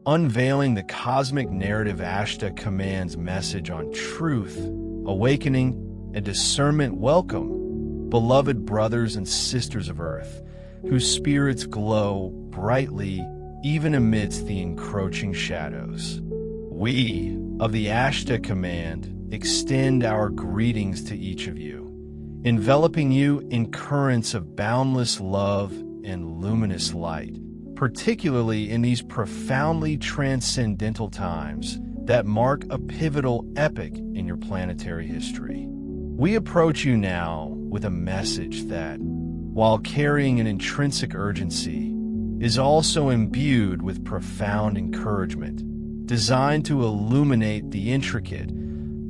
unveiling the cosmic narrative Ashtar commands message on truth, awakening, and discernment. Welcome, beloved brothers and sisters of Earth, whose spirits glow brightly even amidst the encroaching shadows. We, of the Ashtar Command, extend our greetings to each of you, enveloping you in currents of boundless love and luminous light, particularly in these profoundly transcendental times that mark a pivotal epoch in your planetary history. We approach you now with a message that, while carrying an intrinsic urgency, is also imbued with profound encouragement, designed to illuminate the intricate,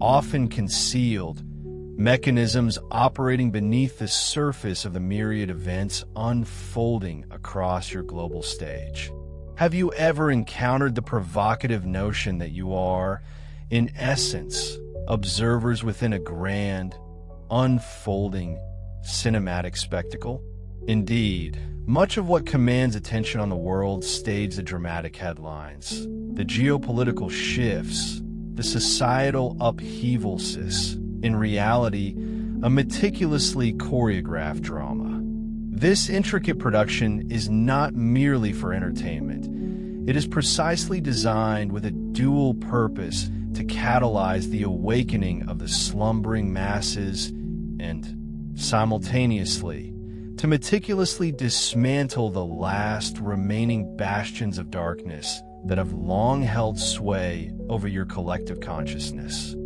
often concealed, mechanisms operating beneath the surface of the myriad events unfolding across your global stage. Have you ever encountered the provocative notion that you are, in essence, observers within a grand, unfolding, cinematic spectacle? Indeed, much of what commands attention on the world stage the dramatic headlines, the geopolitical shifts, the societal upheavals, in reality, a meticulously choreographed drama. This intricate production is not merely for entertainment. It is precisely designed with a dual purpose to catalyze the awakening of the slumbering masses and, simultaneously, to meticulously dismantle the last remaining bastions of darkness that have long held sway over your collective consciousness.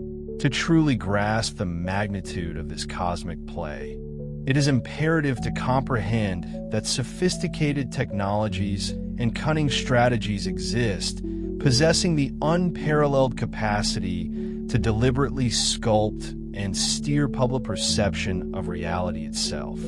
To truly grasp the magnitude of this cosmic play, it is imperative to comprehend that sophisticated technologies and cunning strategies exist, possessing the unparalleled capacity to deliberately sculpt and steer public perception of reality itself.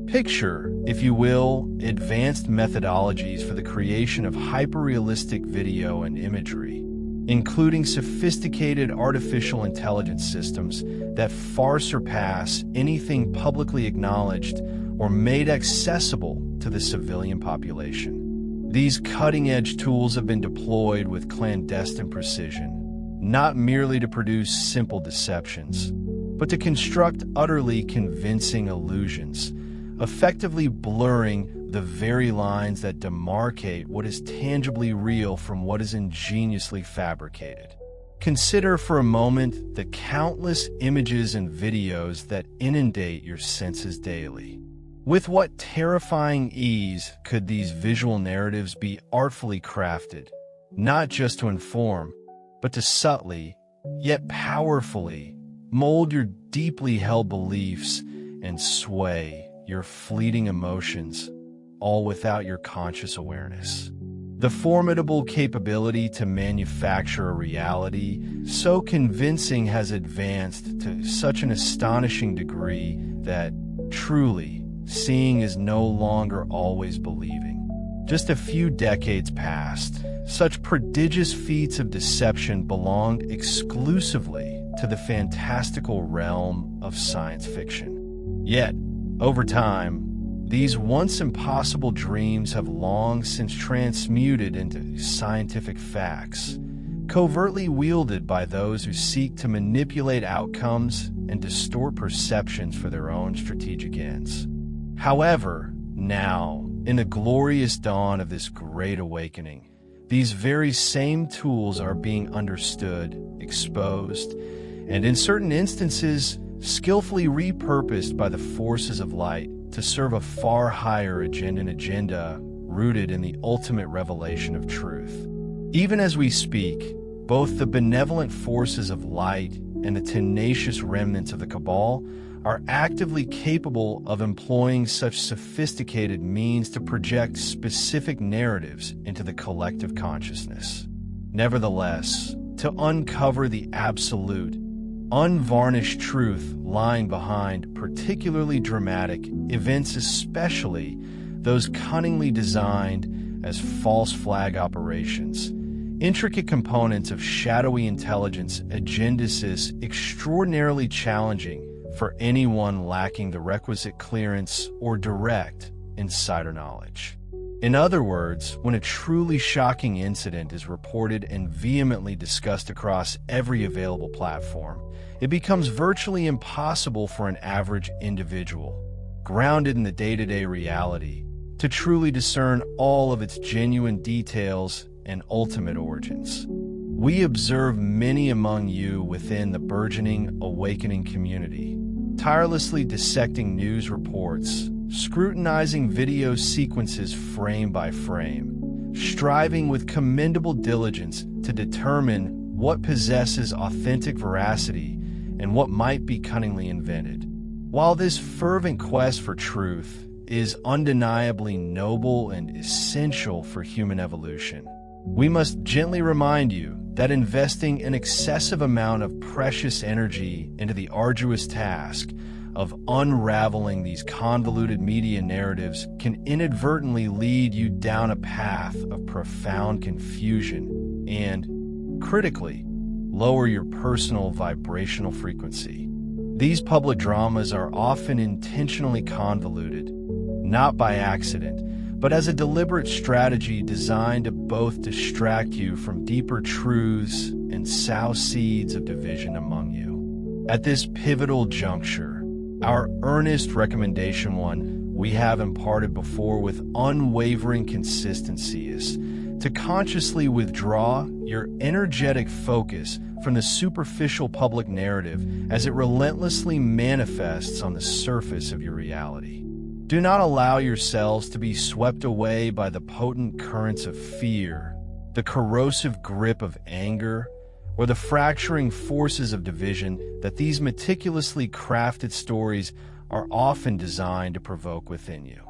Picture, if you will, advanced methodologies for the creation of hyper-realistic video and imagery, including sophisticated artificial intelligence systems that far surpass anything publicly acknowledged or made accessible to the civilian population. These cutting-edge tools have been deployed with clandestine precision, not merely to produce simple deceptions, but to construct utterly convincing illusions, effectively blurring the very lines that demarcate what is tangibly real from what is ingeniously fabricated. Consider for a moment the countless images and videos that inundate your senses daily. With what terrifying ease could these visual narratives be artfully crafted, not just to inform, but to subtly, yet powerfully, mold your deeply held beliefs and sway your fleeting emotions, all without your conscious awareness. The formidable capability to manufacture a reality so convincing has advanced to such an astonishing degree that, truly, seeing is no longer always believing. Just a few decades past, such prodigious feats of deception belonged exclusively to the fantastical realm of science fiction. Yet, over time, these once impossible dreams have long since transmuted into scientific facts, covertly wielded by those who seek to manipulate outcomes and distort perceptions for their own strategic ends. However, now, in the glorious dawn of this great awakening, these very same tools are being understood, exposed, and in certain instances, skillfully repurposed by the forces of light to serve a far higher agenda rooted in the ultimate revelation of truth. Even as we speak, both the benevolent forces of light and the tenacious remnants of the Cabal are actively capable of employing such sophisticated means to project specific narratives into the collective consciousness. Nevertheless, to uncover the absolute, unvarnished truth lying behind particularly dramatic events, especially those cunningly designed as false flag operations, intricate components of shadowy intelligence, agendas is extraordinarily challenging for anyone lacking the requisite clearance or direct insider knowledge. In other words, when a truly shocking incident is reported and vehemently discussed across every available platform, it becomes virtually impossible for an average individual, grounded in the day-to-day reality, to truly discern all of its genuine details and ultimate origins. We observe many among you within the burgeoning awakening community, tirelessly dissecting news reports, scrutinizing video sequences frame by frame, striving with commendable diligence to determine what possesses authentic veracity and what might be cunningly invented. While this fervent quest for truth is undeniably noble and essential for human evolution, we must gently remind you that investing an excessive amount of precious energy into the arduous task of unraveling these convoluted media narratives can inadvertently lead you down a path of profound confusion and, critically, lower your personal vibrational frequency. These public dramas are often intentionally convoluted, not by accident, but as a deliberate strategy designed to both distract you from deeper truths and sow seeds of division among you. At this pivotal juncture, our earnest recommendation, one we have imparted before with unwavering consistency, is to consciously withdraw your energetic focus from the superficial public narrative as it relentlessly manifests on the surface of your reality. Do not allow yourselves to be swept away by the potent currents of fear, the corrosive grip of anger, or the fracturing forces of division that these meticulously crafted stories are often designed to provoke within you.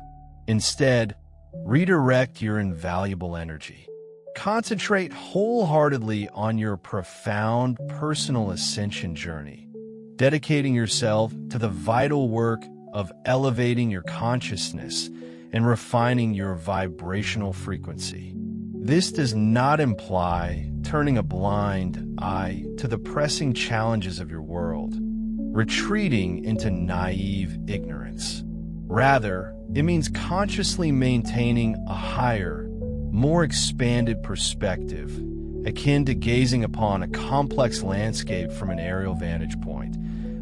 Instead, redirect your invaluable energy. Concentrate wholeheartedly on your profound personal ascension journey, dedicating yourself to the vital work of elevating your consciousness and refining your vibrational frequency. This does not imply turning a blind eye to the pressing challenges of your world, retreating into naive ignorance. Rather, it means consciously maintaining a higher, more expanded perspective, akin to gazing upon a complex landscape from an aerial vantage point,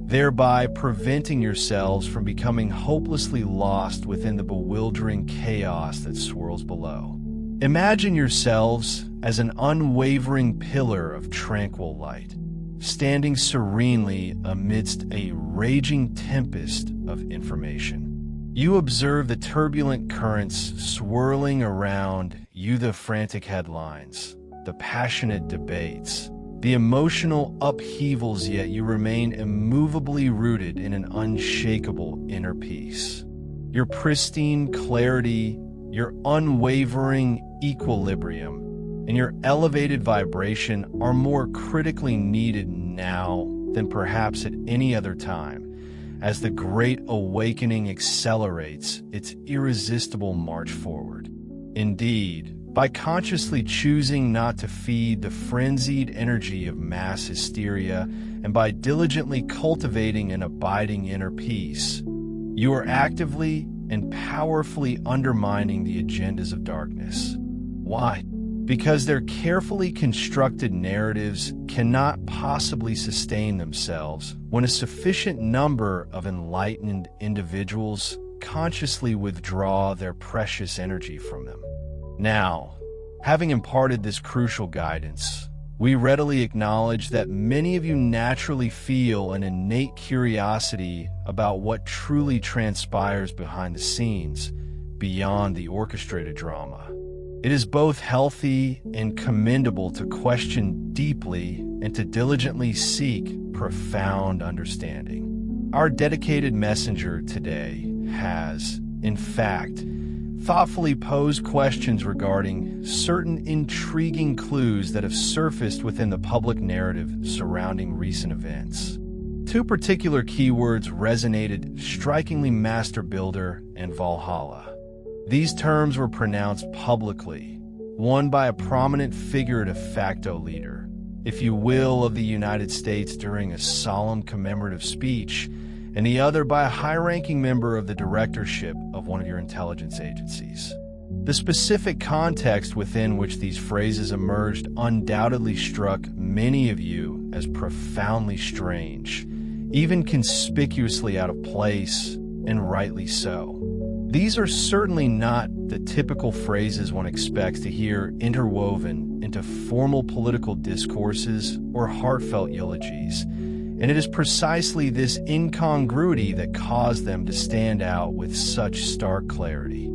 thereby preventing yourselves from becoming hopelessly lost within the bewildering chaos that swirls below. Imagine yourselves as an unwavering pillar of tranquil light, standing serenely amidst a raging tempest of information. You observe the turbulent currents swirling around you, the frantic headlines, the passionate debates, the emotional upheavals, yet you remain immovably rooted in an unshakable inner peace. Your pristine clarity, your unwavering equilibrium, and your elevated vibration are more critically needed now than perhaps at any other time, as the Great Awakening accelerates its irresistible march forward. Indeed, by consciously choosing not to feed the frenzied energy of mass hysteria and by diligently cultivating an abiding inner peace, you are actively and powerfully undermining the agendas of darkness. Why? Because their carefully constructed narratives cannot possibly sustain themselves when a sufficient number of enlightened individuals consciously withdraw their precious energy from them. Now, having imparted this crucial guidance, we readily acknowledge that many of you naturally feel an innate curiosity about what truly transpires behind the scenes, beyond the orchestrated drama. It is both healthy and commendable to question deeply and to diligently seek profound understanding. Our dedicated messenger today has, in fact, thoughtfully posed questions regarding certain intriguing clues that have surfaced within the public narrative surrounding recent events. Two particular keywords resonated strikingly: Master Builder and Valhalla. These terms were pronounced publicly, one by a prominent figure de facto leader, if you will, of the United States during a solemn commemorative speech, and the other by a high-ranking member of the directorship of one of your intelligence agencies. The specific context within which these phrases emerged undoubtedly struck many of you as profoundly strange, even conspicuously out of place, and rightly so. These are certainly not the typical phrases one expects to hear interwoven into formal political discourses or heartfelt eulogies, and it is precisely this incongruity that caused them to stand out with such stark clarity.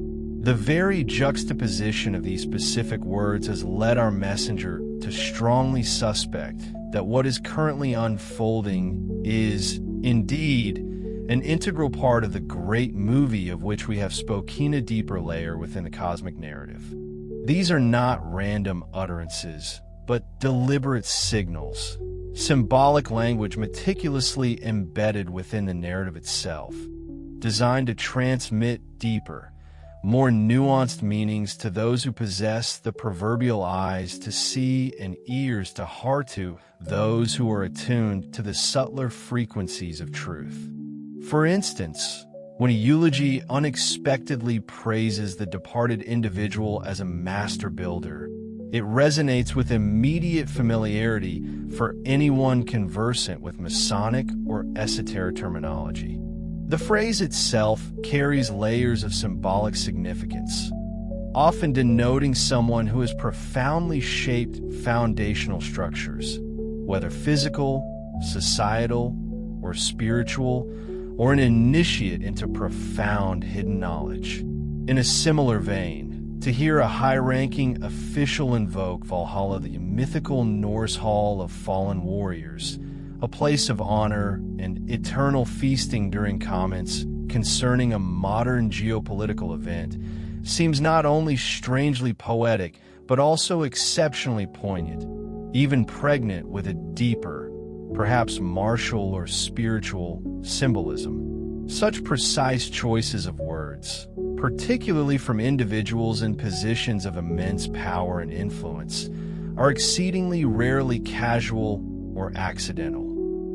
The very juxtaposition of these specific words has led our messenger to strongly suspect that what is currently unfolding is, indeed, an integral part of the great movie of which we have spoken a deeper layer within the cosmic narrative. These are not random utterances, but deliberate signals, symbolic language meticulously embedded within the narrative itself, designed to transmit deeper, more nuanced meanings to those who possess the proverbial eyes to see and ears to heart to those who are attuned to the subtler frequencies of truth. For instance, when a eulogy unexpectedly praises the departed individual as a master builder, it resonates with immediate familiarity for anyone conversant with Masonic or esoteric terminology. The phrase itself carries layers of symbolic significance, often denoting someone who has profoundly shaped foundational structures, whether physical, societal, or spiritual, or an initiate into profound hidden knowledge. In a similar vein, to hear a high-ranking official invoke Valhalla, the mythical Norse hall of fallen warriors, a place of honor and eternal feasting during comments concerning a modern geopolitical event, seems not only strangely poetic, but also exceptionally poignant, even pregnant with a deeper, perhaps martial or spiritual symbolism. Such precise choices of words, particularly from individuals in positions of immense power and influence, are exceedingly rarely casual or accidental.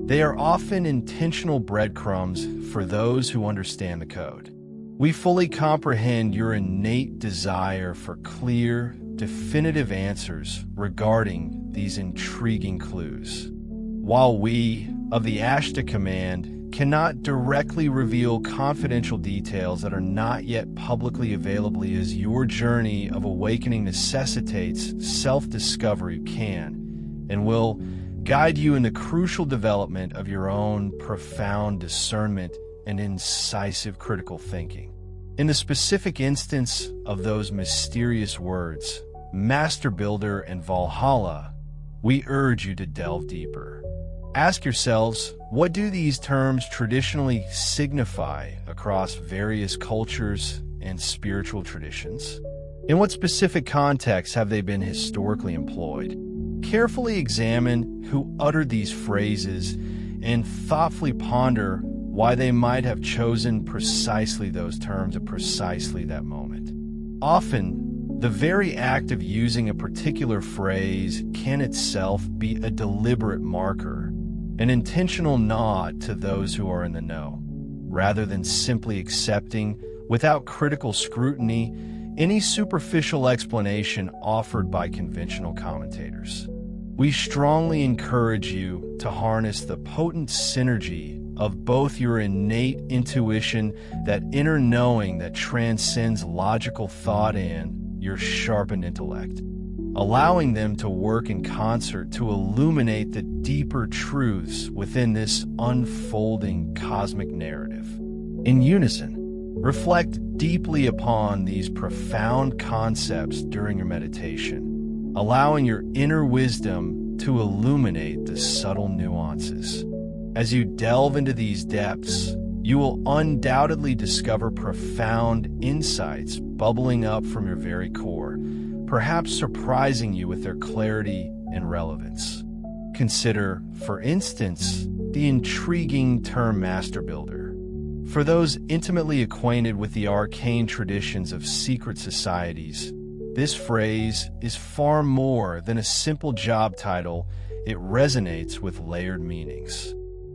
They are often intentional breadcrumbs for those who understand the code. We fully comprehend your innate desire for clear, definitive answers regarding these intriguing clues. While we, of the Ashtar Command, cannot directly reveal confidential details that are not yet publicly available, as your journey of awakening necessitates self-discovery, can and will guide you in the crucial development of your own profound discernment and incisive critical thinking. In the specific instance of those mysterious words, Master Builder and Valhalla, we urge you to delve deeper. Ask yourselves, what do these terms traditionally signify across various cultures and spiritual traditions? In what specific contexts have they been historically employed? Carefully examine who uttered these phrases and thoughtfully ponder why they might have chosen precisely those terms at precisely that moment. Often, the very act of using a particular phrase can itself be a deliberate marker, an intentional nod to those who are in the know, rather than simply accepting, without critical scrutiny, any superficial explanation offered by conventional commentators. We strongly encourage you to harness the potent synergy of both your innate intuition, that inner knowing that transcends logical thought, and your sharpened intellect, allowing them to work in concert to illuminate the deeper truths within this unfolding cosmic narrative. In unison, reflect deeply upon these profound concepts during your meditation, allowing your inner wisdom to illuminate the subtle nuances. As you delve into these depths, you will undoubtedly discover profound insights bubbling up from your very core, perhaps surprising you with their clarity and relevance. Consider, for instance, the intriguing term Master Builder. For those intimately acquainted with the arcane traditions of secret societies, this phrase is far more than a simple job title. It resonates with layered meanings.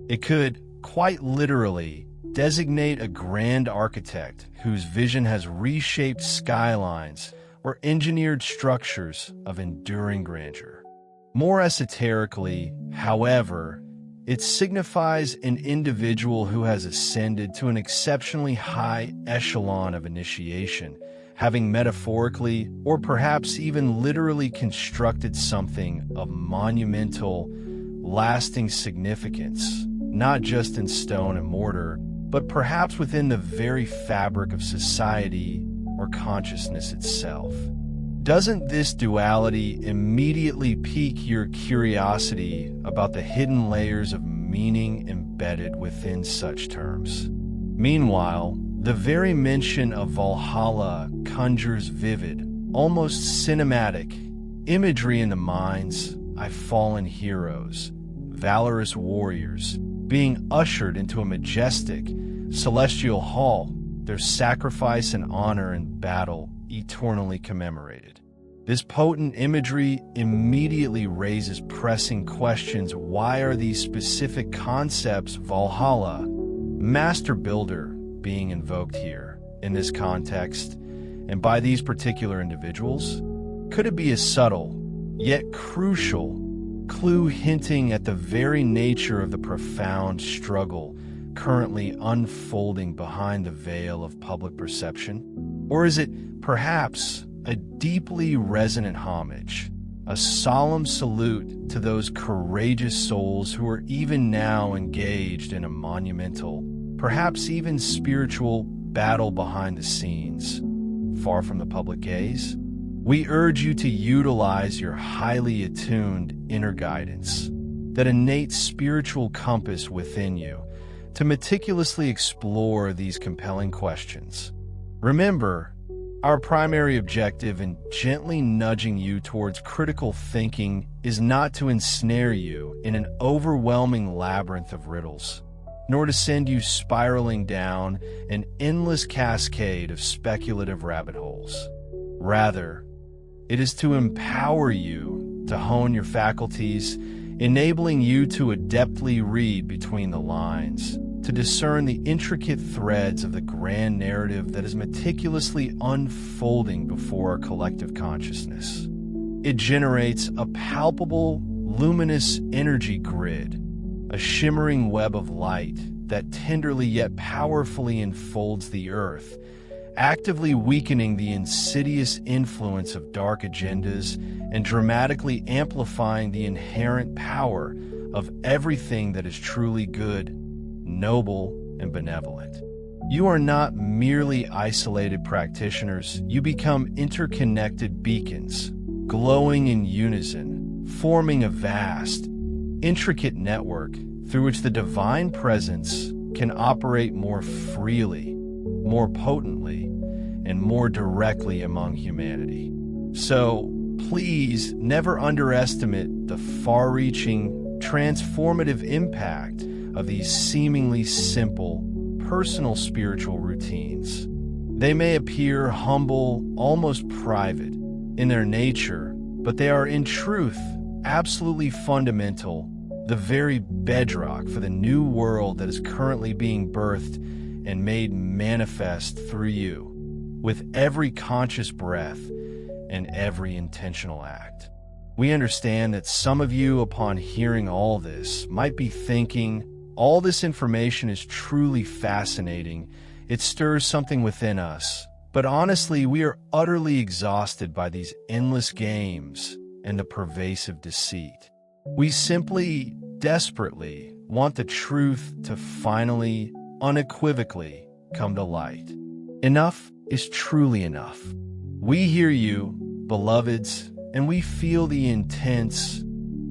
It could, quite literally, designate a grand architect whose vision has reshaped skylines or engineered structures of enduring grandeur. More esoterically, however, it signifies an individual who has ascended to an exceptionally high echelon of initiation, having metaphorically or perhaps even literally constructed something of monumental, lasting significance, not just in stone and mortar, but perhaps within the very fabric of society or consciousness itself. Doesn't this duality immediately pique your curiosity about the hidden layers of meaning embedded within such terms? Meanwhile, the very mention of Valhalla conjures vivid, almost cinematic, imagery in the minds of fallen heroes, valorous warriors, being ushered into a majestic, celestial hall, their sacrifice and honor in battle eternally commemorated. This potent imagery immediately raises pressing questions. Why are these specific concepts, Valhalla, Master Builder, being invoked here in this context and by these particular individuals? Could it be a subtle, yet crucial, clue hinting at the very nature of the profound struggle currently unfolding behind the veil of public perception? Or is it perhaps a deeply resonant homage, a solemn salute to those courageous souls who are even now engaged in a monumental, perhaps even spiritual battle behind the scenes, far from the public gaze? We urge you to utilize your highly attuned inner guidance, that innate spiritual compass within you, to meticulously explore these compelling questions. Remember, our primary objective in gently nudging you towards critical thinking is not to ensnare you in an overwhelming labyrinth of riddles, nor to send you spiraling down an endless cascade of speculative rabbit holes. Rather, it is to empower you to hone your faculties, enabling you to adeptly read between the lines, to discern the intricate threads of the grand narrative that is meticulously unfolding before our collective consciousness. It generates a palpable, luminous energy grid, a shimmering web of light that tenderly yet powerfully enfolds the earth, actively weakening the insidious influence of dark agendas and dramatically amplifying the inherent power of everything that is truly good, noble, and benevolent. You are not merely isolated practitioners. You become interconnected beacons, glowing in unison, forming a vast, intricate network through which the divine presence can operate more freely, more potently, and more directly among humanity. So, please never underestimate the far-reaching, transformative impact of these seemingly simple, personal spiritual routines. They may appear humble, almost private in their nature, but they are in truth absolutely fundamental, the very bedrock for the new world that is currently being birthed and made manifest through you, with every conscious breath and every intentional act. We understand that some of you, upon hearing all this, might be thinking, all this information is truly fascinating. It stirs something within us. But honestly, we are utterly exhausted by these endless games and the pervasive deceit. We simply, desperately want the truth to finally, unequivocally come to light. Enough is truly enough. We hear you, beloveds, and we feel the intense,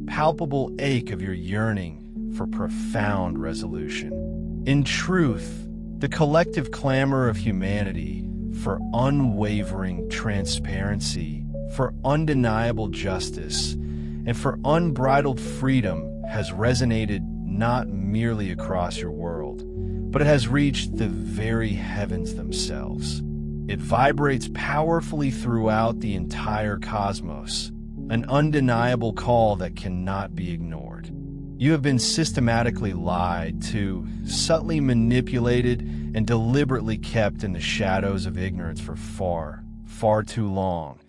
palpable ache of your yearning for profound resolution. In truth, the collective clamor of humanity for unwavering transparency, for undeniable justice, and for unbridled freedom has resonated not merely across your world, but it has reached the very heavens themselves. It vibrates powerfully throughout the entire cosmos, an undeniable call that cannot be ignored. You have been systematically lied to, subtly manipulated, and deliberately kept in the shadows of ignorance for far, far too long.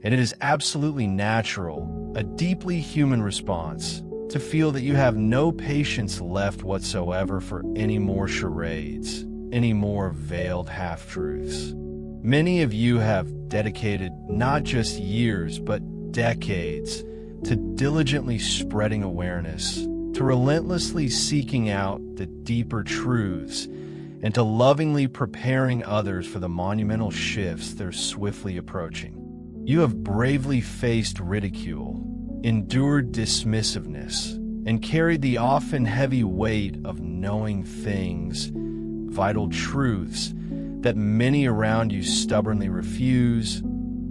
And it is absolutely natural, a deeply human response, to feel that you have no patience left whatsoever for any more charades, any more veiled half-truths. Many of you have dedicated not just years, but decades to diligently spreading awareness, to relentlessly seeking out the deeper truths, and to lovingly preparing others for the monumental shifts they're swiftly approaching. You have bravely faced ridicule, endured dismissiveness, and carried the often heavy weight of knowing things, vital truths, that many around you stubbornly refuse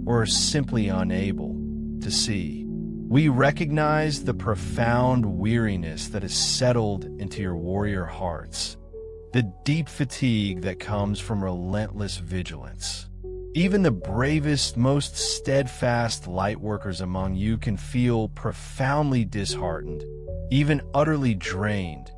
or are simply unable to see. We recognize the profound weariness that has settled into your warrior hearts, the deep fatigue that comes from relentless vigilance. Even the bravest, most steadfast lightworkers among you can feel profoundly disheartened, even utterly drained,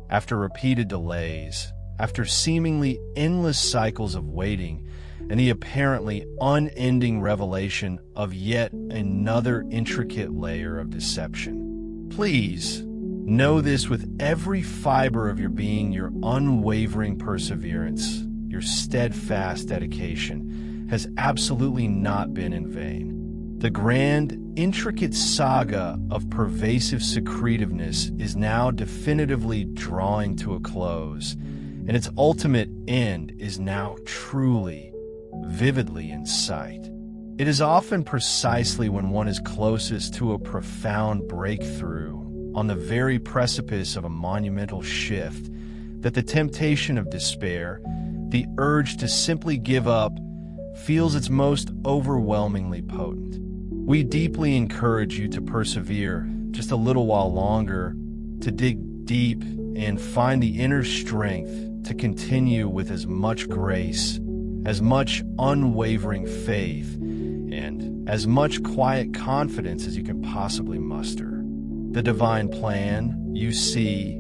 after repeated delays, after seemingly endless cycles of waiting, and the apparently unending revelation of yet another intricate layer of deception. Please, know this with every fiber of your being: your unwavering perseverance, your steadfast dedication, has absolutely not been in vain. The grand, intricate saga of pervasive secretiveness is now definitively drawing to a close, and its ultimate end is now truly, vividly in sight. It is often precisely when one is closest to a profound breakthrough, on the very precipice of a monumental shift, that the temptation of despair, the urge to simply give up, feels its most overwhelmingly potent. We deeply encourage you to persevere just a little while longer, to dig deep and find the inner strength to continue with as much grace, as much unwavering faith, and as much quiet confidence as you can possibly muster. The divine plan, you see,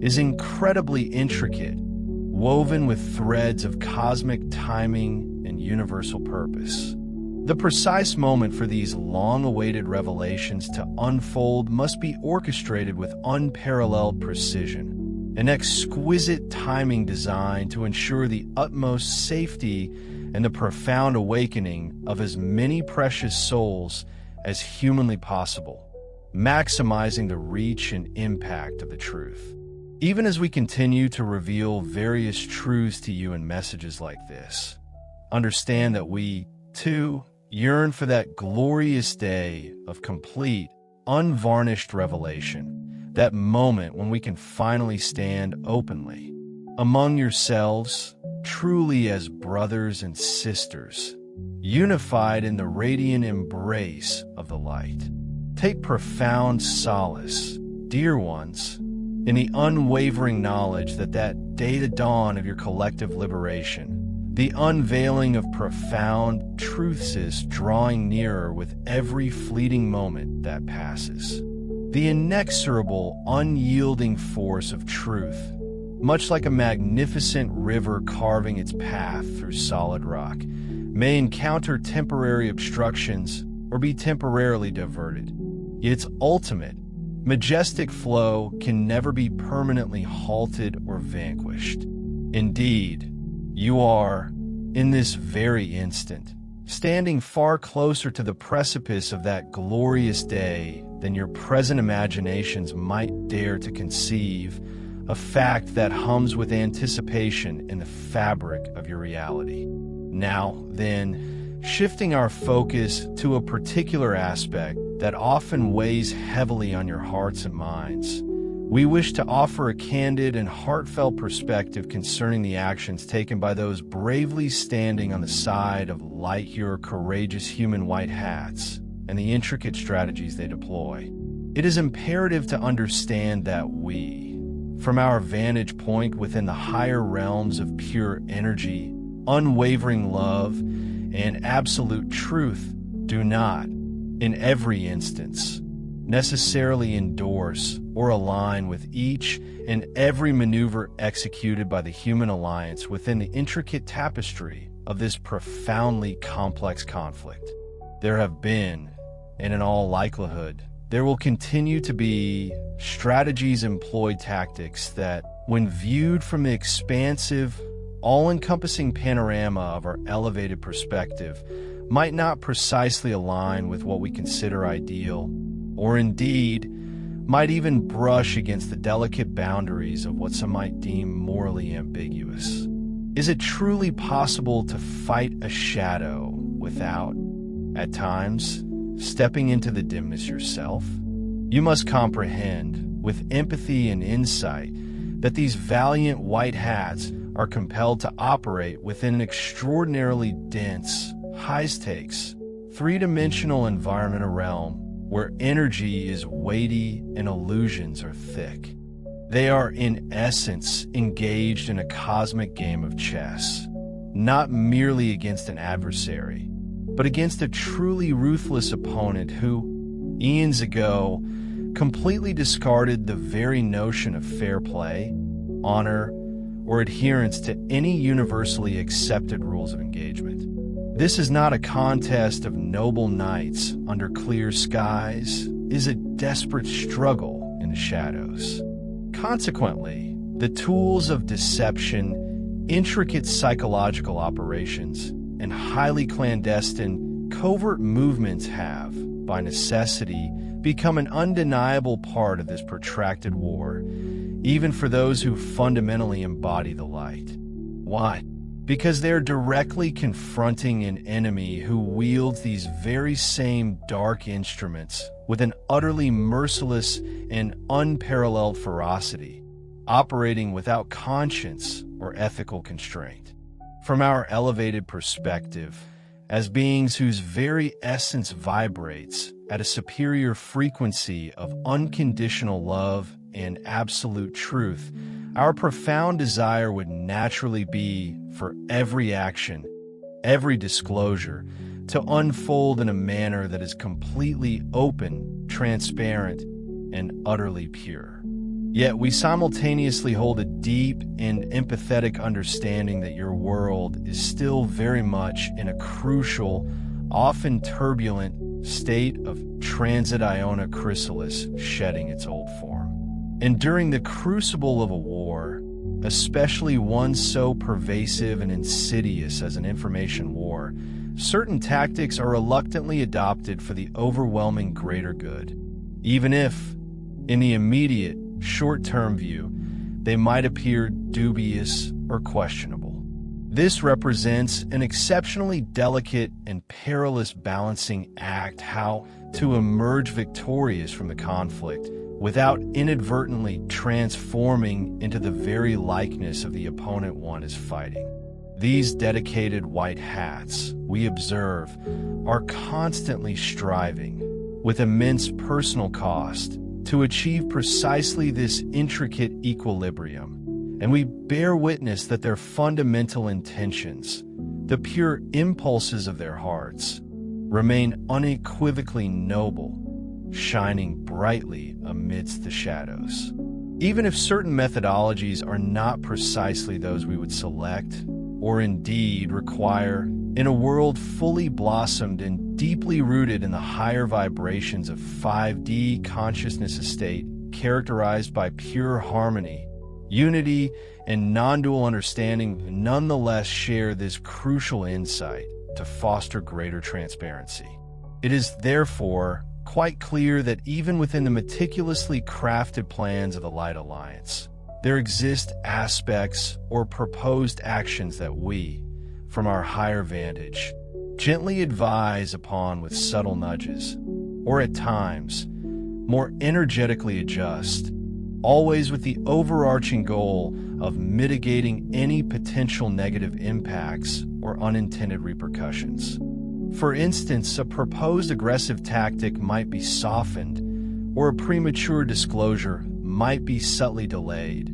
is incredibly intricate, woven with threads of cosmic timing and universal purpose. The precise moment for these long-awaited revelations to unfold must be orchestrated with unparalleled precision, an exquisite timing designed to ensure the utmost safety and the profound awakening of as many precious souls as humanly possible, maximizing the reach and impact of the truth. Even as we continue to reveal various truths to you in messages like this, understand that we, too, yearn for that glorious day of complete, unvarnished revelation, that moment when we can finally stand openly among yourselves, truly as brothers and sisters, unified in the radiant embrace of the light. Take profound solace, dear ones, in the unwavering knowledge that that day to dawn of your collective liberation, the unveiling of profound truths, is drawing nearer with every fleeting moment that passes. The inexorable, unyielding force of truth, much like a magnificent river carving its path through solid rock, may encounter temporary obstructions or be temporarily diverted. Its ultimate, majestic flow can never be permanently halted or vanquished. Indeed, you are, in this very instant, standing far closer to the precipice of that glorious day than your present imaginations might dare to conceive, a fact that hums with anticipation in the fabric of your reality. Now, then, shifting our focus to a particular aspect that often weighs heavily on your hearts and minds, we wish to offer a candid and heartfelt perspective concerning the actions taken by those bravely standing on the side of light your courageous human white hats and the intricate strategies they deploy. It is imperative to understand that we, from our vantage point within the higher realms of pure energy, unwavering love, and absolute truth, do not, in every instance, necessarily endorse or align with each and every maneuver executed by the human alliance within the intricate tapestry of this profoundly complex conflict. There have been, and in all likelihood, there will continue to be strategies employed, tactics that, when viewed from the expansive, all-encompassing panorama of our elevated perspective, might not precisely align with what we consider ideal, or indeed might even brush against the delicate boundaries of what some might deem morally ambiguous. Is it truly possible to fight a shadow without, at times, stepping into the dimness yourself? You must comprehend, with empathy and insight, that these valiant white hats are compelled to operate within an extraordinarily dense, high-stakes, three-dimensional environmental realm where energy is weighty and illusions are thick. They are, in essence, engaged in a cosmic game of chess, not merely against an adversary, but against a truly ruthless opponent who, eons ago, completely discarded the very notion of fair play, honor, or adherence to any universally accepted rules of engagement. This is not a contest of noble knights under clear skies. It is a desperate struggle in the shadows. Consequently, the tools of deception, intricate psychological operations, and highly clandestine, covert movements have, by necessity, become an undeniable part of this protracted war, even for those who fundamentally embody the light. Why? Because they're directly confronting an enemy who wields these very same dark instruments with an utterly merciless and unparalleled ferocity, operating without conscience or ethical constraint. From our elevated perspective, as beings whose very essence vibrates at a superior frequency of unconditional love and absolute truth, our profound desire would naturally be for every action, every disclosure, to unfold in a manner that is completely open, transparent, and utterly pure. Yet we simultaneously hold a deep and empathetic understanding that your world is still very much in a crucial, often turbulent state of transit iona chrysalis shedding its old form. And during the crucible of a war, especially one so pervasive and insidious as an information war, certain tactics are reluctantly adopted for the overwhelming greater good, even if, in the immediate, short-term view, they might appear dubious or questionable. This represents an exceptionally delicate and perilous balancing act how to emerge victorious from the conflict without inadvertently transforming into the very likeness of the opponent one is fighting. These dedicated white hats, we observe, are constantly striving, with immense personal cost, to achieve precisely this intricate equilibrium, and we bear witness that their fundamental intentions, the pure impulses of their hearts, remain unequivocally noble, shining brightly amidst the shadows. Even if certain methodologies are not precisely those we would select, or indeed require, in a world fully blossomed and deeply rooted in the higher vibrations of 5D consciousness estate characterized by pure harmony, unity, and non-dual understanding, nonetheless share this crucial insight to foster greater transparency. It is therefore quite clear that even within the meticulously crafted plans of the Light Alliance, there exist aspects or proposed actions that we, from our higher vantage, gently advise upon with subtle nudges, or at times, more energetically adjust, always with the overarching goal of mitigating any potential negative impacts or unintended repercussions. For instance, a proposed aggressive tactic might be softened, or a premature disclosure might be subtly delayed,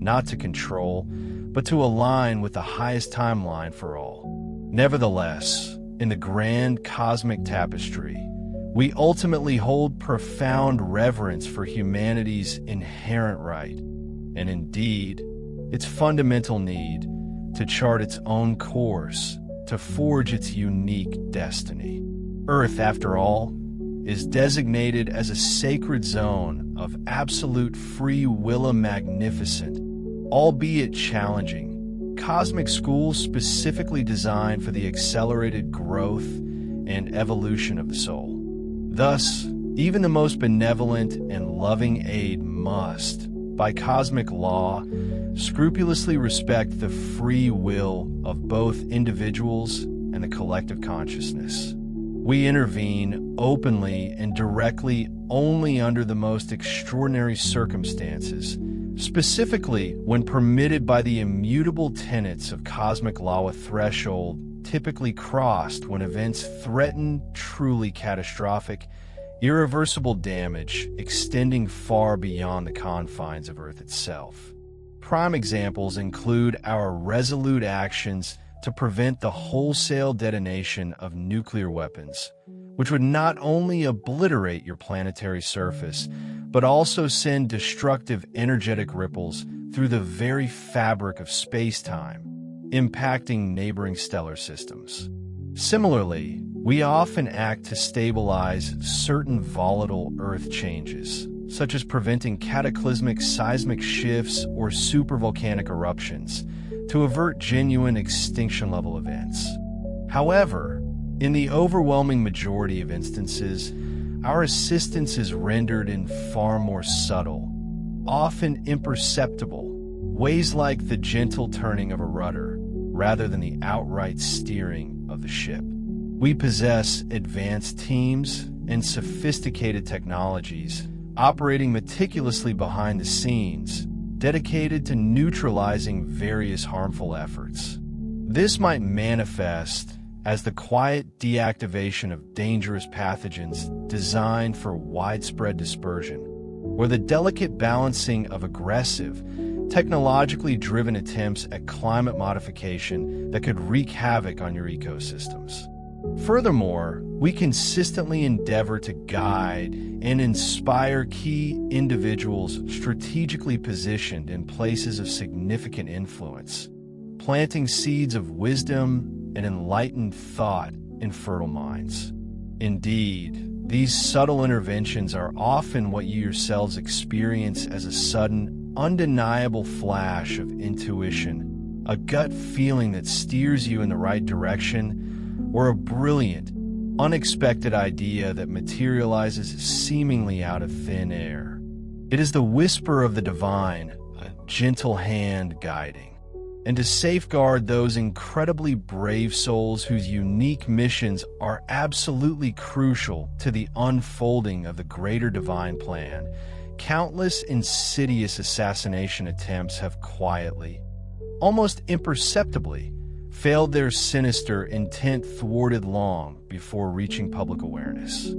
not to control, but to align with the highest timeline for all. Nevertheless, in the grand cosmic tapestry, We ultimately hold profound reverence for humanity's inherent right, and indeed, its fundamental need to chart its own course, to forge its unique destiny. Earth, after all, is designated as a sacred zone of absolute free will, magnificent, albeit challenging, cosmic school specifically designed for the accelerated growth and evolution of the soul. Thus, even the most benevolent and loving aid must, by cosmic law, scrupulously respect the free will of both individuals and the collective consciousness. We intervene openly and directly only under the most extraordinary circumstances, specifically when permitted by the immutable tenets of cosmic law, a threshold typically crossed when events threaten truly catastrophic, irreversible damage extending far beyond the confines of Earth itself. Prime examples include our resolute actions to prevent the wholesale detonation of nuclear weapons, which would not only obliterate your planetary surface, but also send destructive energetic ripples through the very fabric of space-time, impacting neighboring stellar systems. Similarly, we often act to stabilize certain volatile Earth changes, such as preventing cataclysmic seismic shifts or supervolcanic eruptions, to avert genuine extinction-level events. However, in the overwhelming majority of instances, our assistance is rendered in far more subtle, often imperceptible, ways like the gentle turning of a rudder, rather than the outright steering of the ship. We possess advanced teams and sophisticated technologies operating meticulously behind the scenes, dedicated to neutralizing various harmful efforts. This might manifest as the quiet deactivation of dangerous pathogens designed for widespread dispersion, or the delicate balancing of aggressive, technologically driven attempts at climate modification that could wreak havoc on your ecosystems. Furthermore, we consistently endeavor to guide and inspire key individuals strategically positioned in places of significant influence, planting seeds of wisdom and enlightened thought in fertile minds. Indeed, these subtle interventions are often what you yourselves experience as a sudden, undeniable flash of intuition, a gut feeling that steers you in the right direction, or a brilliant, unexpected idea that materializes seemingly out of thin air. It is the whisper of the divine, a gentle hand guiding. And to safeguard those incredibly brave souls whose unique missions are absolutely crucial to the unfolding of the greater divine plan, countless insidious assassination attempts have quietly, almost imperceptibly, failed their sinister intent thwarted long before reaching public awareness.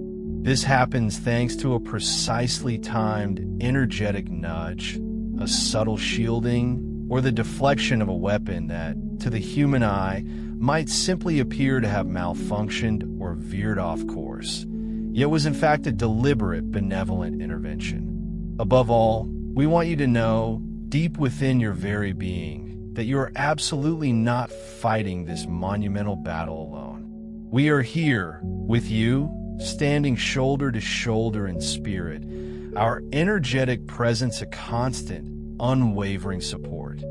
This happens thanks to a precisely timed energetic nudge, a subtle shielding, or the deflection of a weapon that, to the human eye, might simply appear to have malfunctioned or veered off course, yet was in fact a deliberate, benevolent intervention. Above all, we want you to know, deep within your very being, that you are absolutely not fighting this monumental battle alone. We are here with you, standing shoulder to shoulder in spirit, our energetic presence a constant, unwavering support.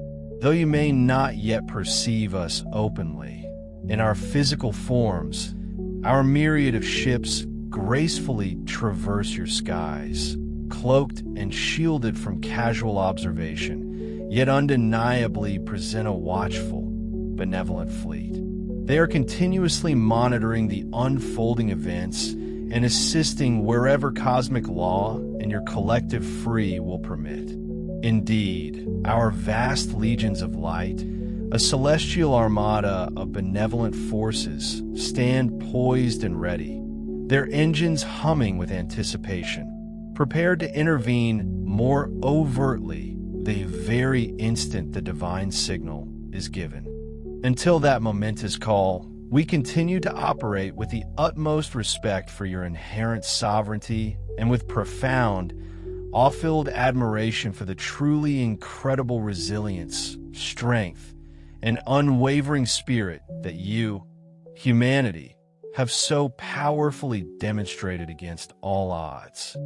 Though you may not yet perceive us openly, in our physical forms, our myriad of ships gracefully traverse your skies, cloaked and shielded from casual observation, yet undeniably present a watchful, benevolent fleet. They are continuously monitoring the unfolding events and assisting wherever cosmic law and your collective free will permit. Indeed, our vast legions of light, a celestial armada of benevolent forces, stand poised and ready, their engines humming with anticipation, prepared to intervene more overtly the very instant the divine signal is given. Until that momentous call, We continue to operate with the utmost respect for your inherent sovereignty and with profound, awe-filled admiration for the truly incredible resilience, strength, and unwavering spirit that you, humanity, have so powerfully demonstrated against all odds.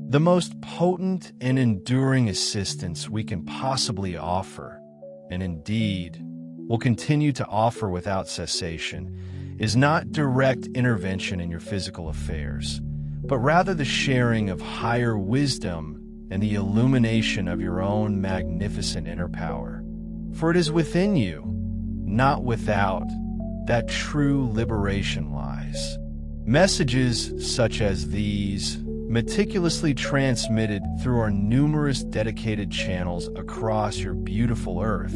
The most potent and enduring assistance we can possibly offer, and indeed will continue to offer without cessation, is not direct intervention in your physical affairs, but rather the sharing of higher wisdom and the illumination of your own magnificent inner power. For it is within you, not without, that true liberation lies. Messages such as these, meticulously transmitted through our numerous dedicated channels across your beautiful Earth,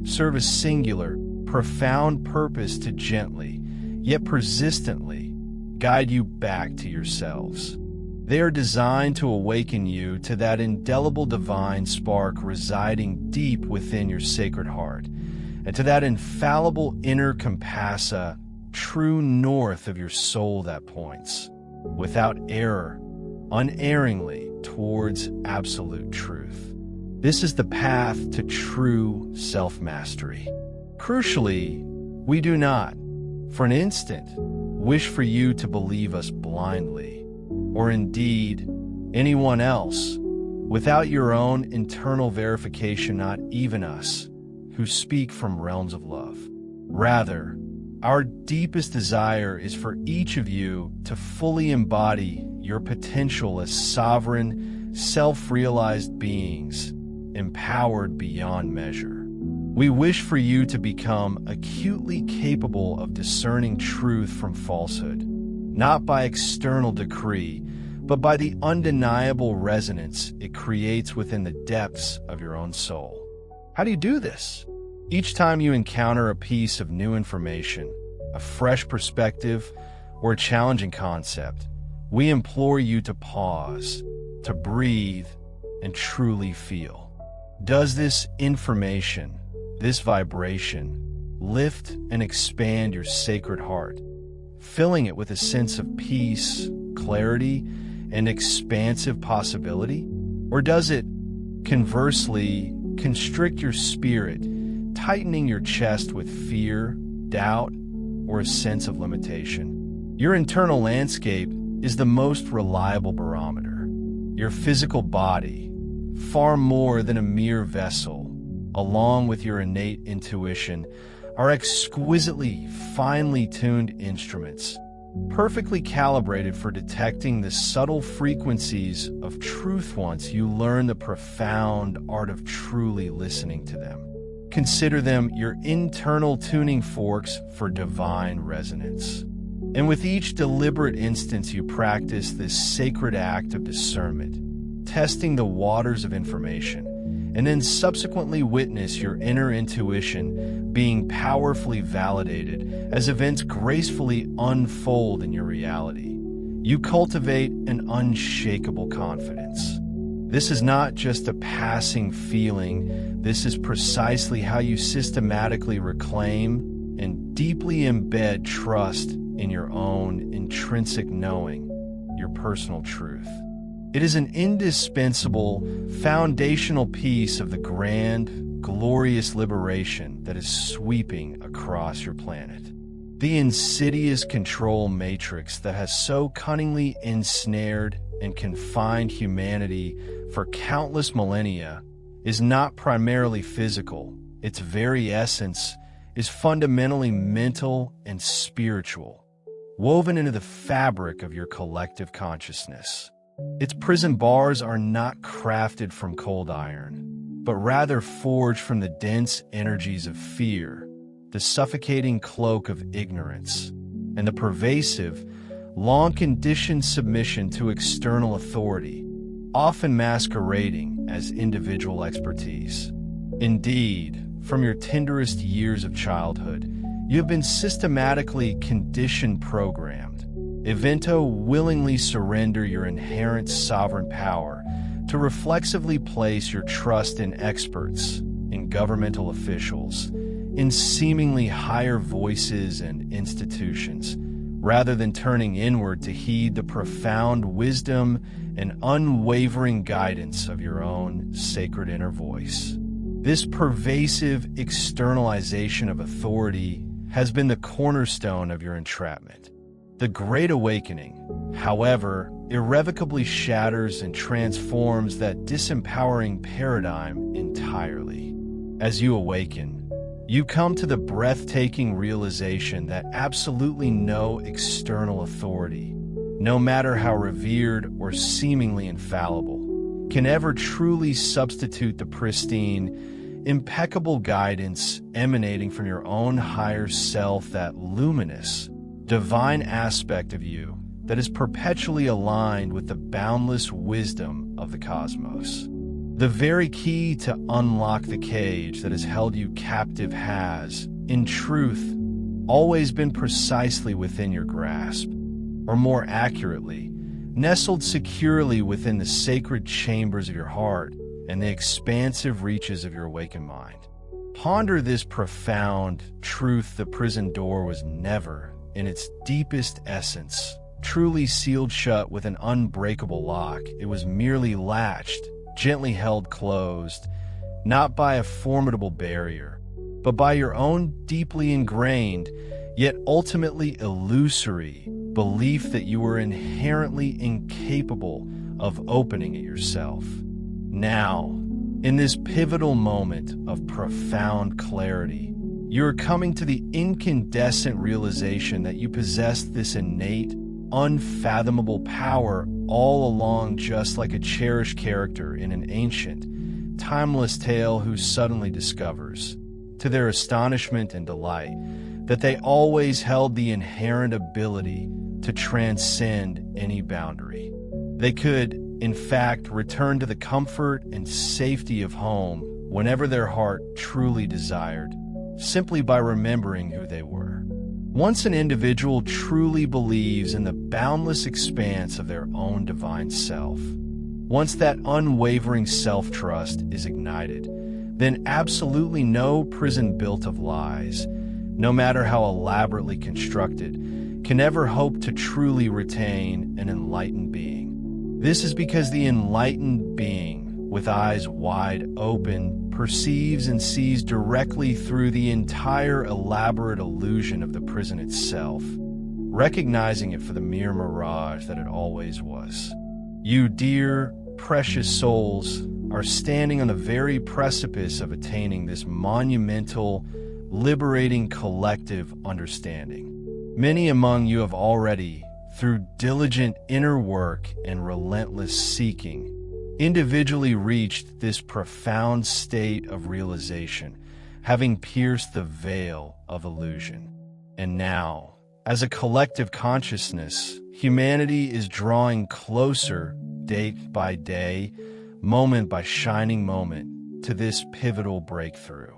serve a singular, profound purpose to gently, yet persistently, guide you back to yourselves. They are designed to awaken you to that indelible divine spark residing deep within your sacred heart, and to that infallible inner compassa, true north of your soul that points, without error, unerringly towards absolute truth. This is the path to true self-mastery. Crucially, we do not, for an instant, wish for you to believe us blindly, or indeed anyone else, without your own internal verification, not even us, who speak from realms of love. Rather, our deepest desire is for each of you to fully embody your potential as sovereign, self-realized beings, empowered beyond measure. We wish for you to become acutely capable of discerning truth from falsehood, not by external decree, but by the undeniable resonance it creates within the depths of your own soul. How do you do this? Each time you encounter a piece of new information, a fresh perspective, or a challenging concept, we implore you to pause, to breathe, and truly feel. Does this information, this vibration, lift and expand your sacred heart, filling it with a sense of peace, clarity, and expansive possibility? Or does it, conversely, constrict your spirit, tightening your chest with fear, doubt, or a sense of limitation? Your internal landscape is the most reliable barometer. Your physical body, far more than a mere vessel, along with your innate intuition, are exquisitely finely tuned instruments, perfectly calibrated for detecting the subtle frequencies of truth once you learn the profound art of truly listening to them. Consider them your internal tuning forks for divine resonance. And with each deliberate instance you practice this sacred act of discernment, testing the waters of information, and then subsequently witness your inner intuition being powerfully validated as events gracefully unfold in your reality, you cultivate an unshakable confidence. This is not just a passing feeling. This is precisely how you systematically reclaim and deeply embed trust in your own intrinsic knowing, your personal truth. It is an indispensable, foundational piece of the grand, glorious liberation that is sweeping across your planet. The insidious control matrix that has so cunningly ensnared and confined humanity for countless millennia is not primarily physical. Its very essence is fundamentally mental and spiritual, woven into the fabric of your collective consciousness. Its prison bars are not crafted from cold iron, but rather forged from the dense energies of fear, the suffocating cloak of ignorance, and the pervasive, long-conditioned submission to external authority, often masquerading as individual expertise. Indeed, from your tenderest years of childhood, you have been systematically conditioned programmed. Evento willingly surrender your inherent sovereign power to reflexively place your trust in experts, in governmental officials, in seemingly higher voices and institutions, rather than turning inward to heed the profound wisdom and unwavering guidance of your own sacred inner voice. This pervasive externalization of authority has been the cornerstone of your entrapment. The Great Awakening, however, irrevocably shatters and transforms that disempowering paradigm entirely. As you awaken, you come to the breathtaking realization that absolutely no external authority, no matter how revered or seemingly infallible, can ever truly substitute the pristine, impeccable guidance emanating from your own higher self, that luminous, divine aspect of you that is perpetually aligned with the boundless wisdom of the cosmos. The very key to unlock the cage that has held you captive has, in truth, always been precisely within your grasp, or more accurately, nestled securely within the sacred chambers of your heart and the expansive reaches of your awakened mind. Ponder this profound truth: the prison door was never, in its deepest essence, truly sealed shut with an unbreakable lock. It was merely latched, gently held closed, not by a formidable barrier, but by your own deeply ingrained, yet ultimately illusory, belief that you were inherently incapable of opening it yourself. Now, in this pivotal moment of profound clarity, you are coming to the incandescent realization that you possess this innate, unfathomable power all along, just like a cherished character in an ancient, timeless tale who suddenly discovers, to their astonishment and delight, that they always held the inherent ability to transcend any boundary. They could, in fact, return to the comfort and safety of home whenever their heart truly desired, simply by remembering who they were. Once an individual truly believes in the boundless expanse of their own divine self, once that unwavering self-trust is ignited, then absolutely no prison built of lies, no matter how elaborately constructed, can ever hope to truly retain an enlightened being. This is because the enlightened being, with eyes wide open, perceives and sees directly through the entire elaborate illusion of the prison itself, recognizing it for the mere mirage that it always was. You, dear, precious souls, are standing on the very precipice of attaining this monumental, liberating collective understanding. Many among you have already, through diligent inner work and relentless seeking, individually reached this profound state of realization, having pierced the veil of illusion. And now, as a collective consciousness, humanity is drawing closer, day by day, moment by shining moment, to this pivotal breakthrough.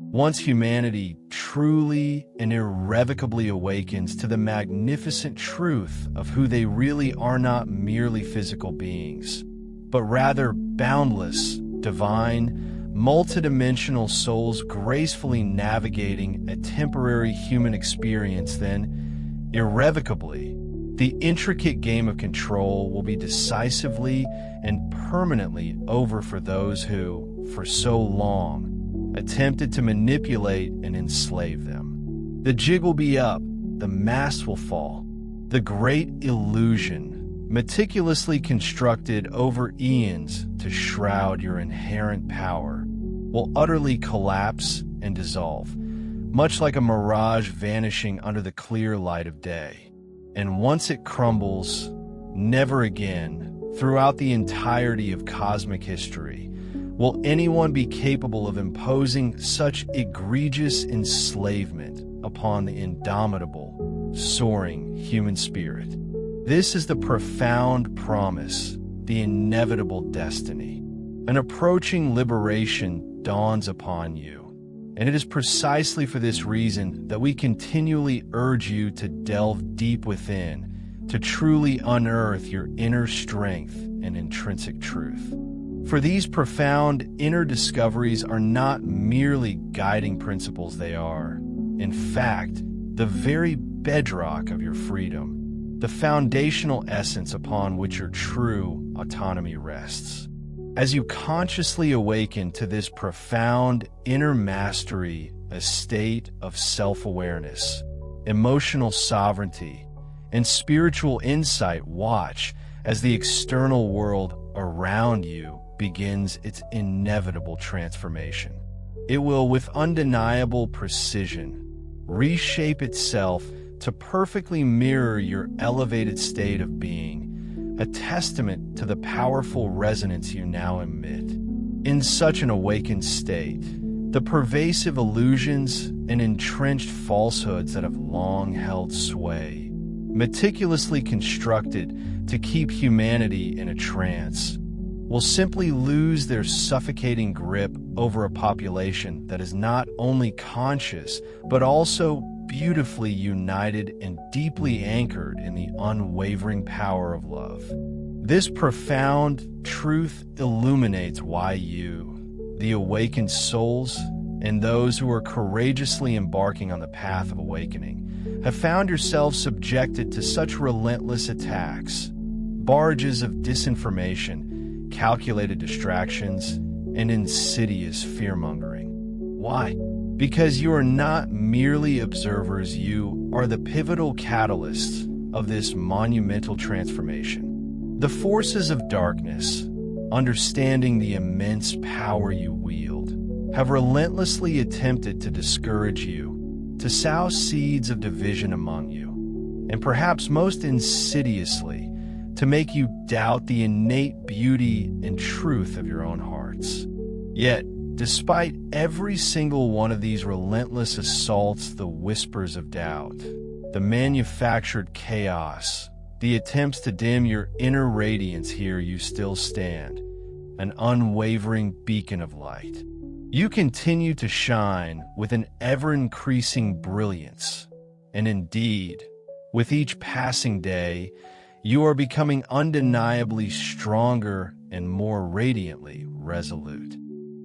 Once humanity truly and irrevocably awakens to the magnificent truth of who they really are, not merely physical beings, but rather boundless, divine, multidimensional souls gracefully navigating a temporary human experience, then, irrevocably, the intricate game of control will be decisively and permanently over for those who, for so long, attempted to manipulate and enslave them. The jig will be up, the mask will fall. The great illusion, meticulously constructed over eons to shroud your inherent power, will utterly collapse and dissolve, much like a mirage vanishing under the clear light of day. And once it crumbles, never again, throughout the entirety of cosmic history, will anyone be capable of imposing such egregious enslavement upon the indomitable, soaring human spirit. This is the profound promise, the inevitable destiny. An approaching liberation dawns upon you, and it is precisely for this reason that we continually urge you to delve deep within, to truly unearth your inner strength and intrinsic truth. For these profound inner discoveries are not merely guiding principles, they are, in fact, the very bedrock of your freedom, the foundational essence upon which your true autonomy rests. As you consciously awaken to this profound inner mastery, a state of self-awareness, emotional sovereignty, and spiritual insight, watch as the external world around you begins its inevitable transformation. It will, with undeniable precision, reshape itself to perfectly mirror your elevated state of being, a testament to the powerful resonance you now emit. In such an awakened state, the pervasive illusions and entrenched falsehoods that have long held sway, meticulously constructed to keep humanity in a trance, will simply lose their suffocating grip over a population that is not only conscious, but also beautifully united and deeply anchored in the unwavering power of love. This profound truth illuminates why you, the awakened souls, and those who are courageously embarking on the path of awakening, have found yourselves subjected to such relentless attacks, barrages of disinformation, calculated distractions, and insidious fear-mongering. Why? Because you are not merely observers, you are the pivotal catalysts of this monumental transformation. The forces of darkness, understanding the immense power you wield, have relentlessly attempted to discourage you, to sow seeds of division among you, and perhaps most insidiously, to make you doubt the innate beauty and truth of your own hearts. Yet, despite every single one of these relentless assaults, the whispers of doubt, the manufactured chaos, the attempts to dim your inner radiance, here you still stand, an unwavering beacon of light. You continue to shine with an ever-increasing brilliance, and indeed, with each passing day, you are becoming undeniably stronger and more radiantly resolute.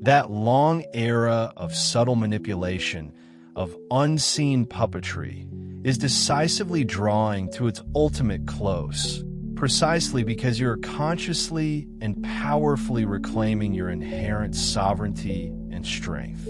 That long era of subtle manipulation, of unseen puppetry, is decisively drawing to its ultimate close, precisely because you're consciously and powerfully reclaiming your inherent sovereignty and strength.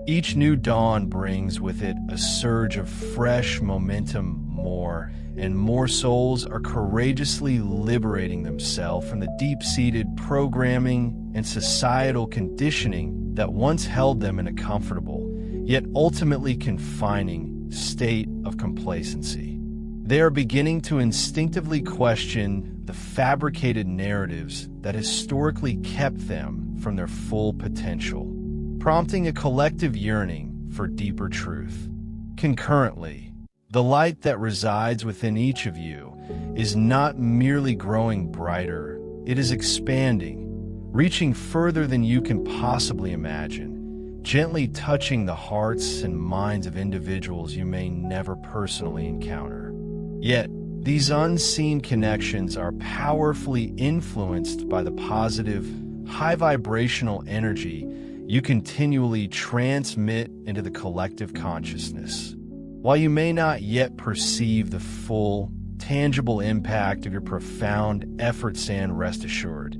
Each new dawn brings with it a surge of fresh momentum. More and more souls are courageously liberating themselves from the deep-seated programming and societal conditioning that once held them in a comfortable, yet ultimately confining state of complacency. They are beginning to instinctively question the fabricated narratives that historically kept them from their full potential, prompting a collective yearning for deeper truth. Concurrently, the light that resides within each of you is not merely growing brighter, it is expanding, reaching further than you can possibly imagine, gently touching the hearts and minds of individuals you may never personally encounter. Yet, these unseen connections are powerfully influenced by the positive, high-vibrational energy you continually transmit into the collective consciousness. While you may not yet perceive the full, tangible impact of your profound efforts, and rest assured,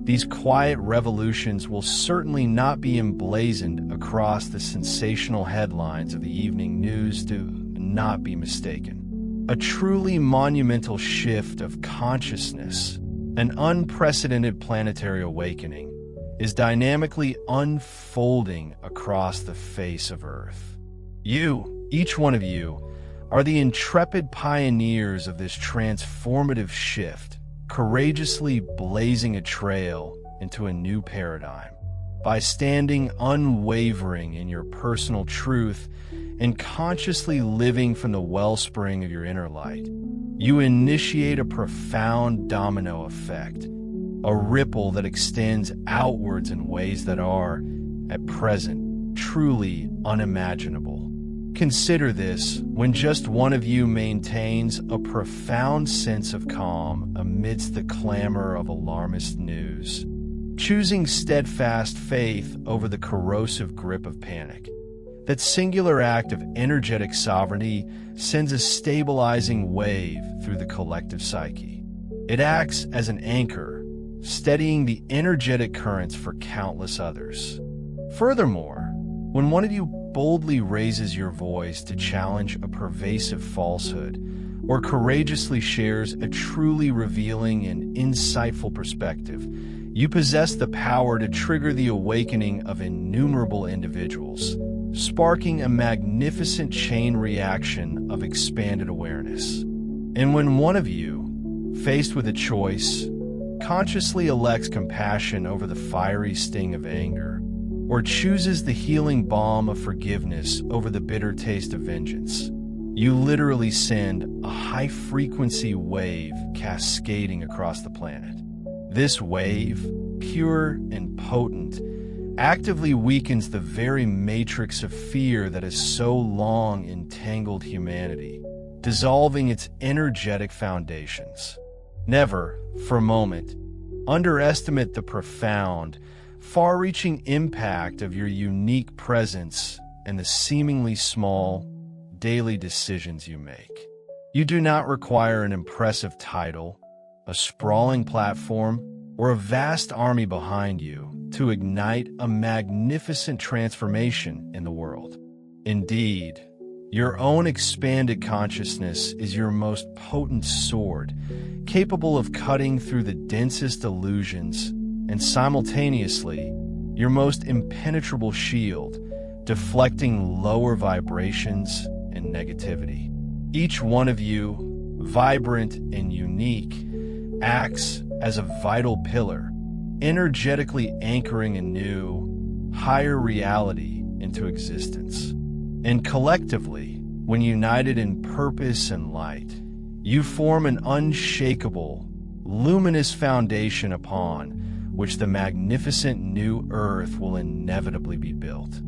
these quiet revolutions will certainly not be emblazoned across the sensational headlines of the evening news. Do not be mistaken. A truly monumental shift of consciousness, an unprecedented planetary awakening, is dynamically unfolding across the face of Earth. You, each one of you, are the intrepid pioneers of this transformative shift, courageously blazing a trail into a new paradigm. By standing unwavering in your personal truth and consciously living from the wellspring of your inner light, you initiate a profound domino effect, a ripple that extends outwards in ways that are, at present, truly unimaginable. Consider this when just one of you maintains a profound sense of calm amidst the clamor of alarmist news. choosing steadfast faith over the corrosive grip of panic. That singular act of energetic sovereignty sends a stabilizing wave through the collective psyche. It acts as an anchor, steadying the energetic currents for countless others. Furthermore, when one of you boldly raises your voice to challenge a pervasive falsehood, or courageously shares a truly revealing and insightful perspective, you possess the power to trigger the awakening of innumerable individuals, sparking a magnificent chain reaction of expanded awareness. And when one of you, faced with a choice, consciously elects compassion over the fiery sting of anger, or chooses the healing balm of forgiveness over the bitter taste of vengeance, you literally send a high-frequency wave cascading across the planet. This wave, pure and potent, actively weakens the very matrix of fear that has so long entangled humanity, dissolving its energetic foundations. Never, for a moment, underestimate the profound, far-reaching impact of your unique presence and the seemingly small, daily decisions you make. You do not require an impressive title, a sprawling platform, or a vast army behind you to ignite a magnificent transformation in the world. Indeed, your own expanded consciousness is your most potent sword, capable of cutting through the densest illusions, and simultaneously, your most impenetrable shield, deflecting lower vibrations and negativity. Each one of you, vibrant and unique, acts as a vital pillar, energetically anchoring a new, higher reality into existence. And collectively, when united in purpose and light, you form an unshakable, luminous foundation upon which the magnificent new earth will inevitably be built.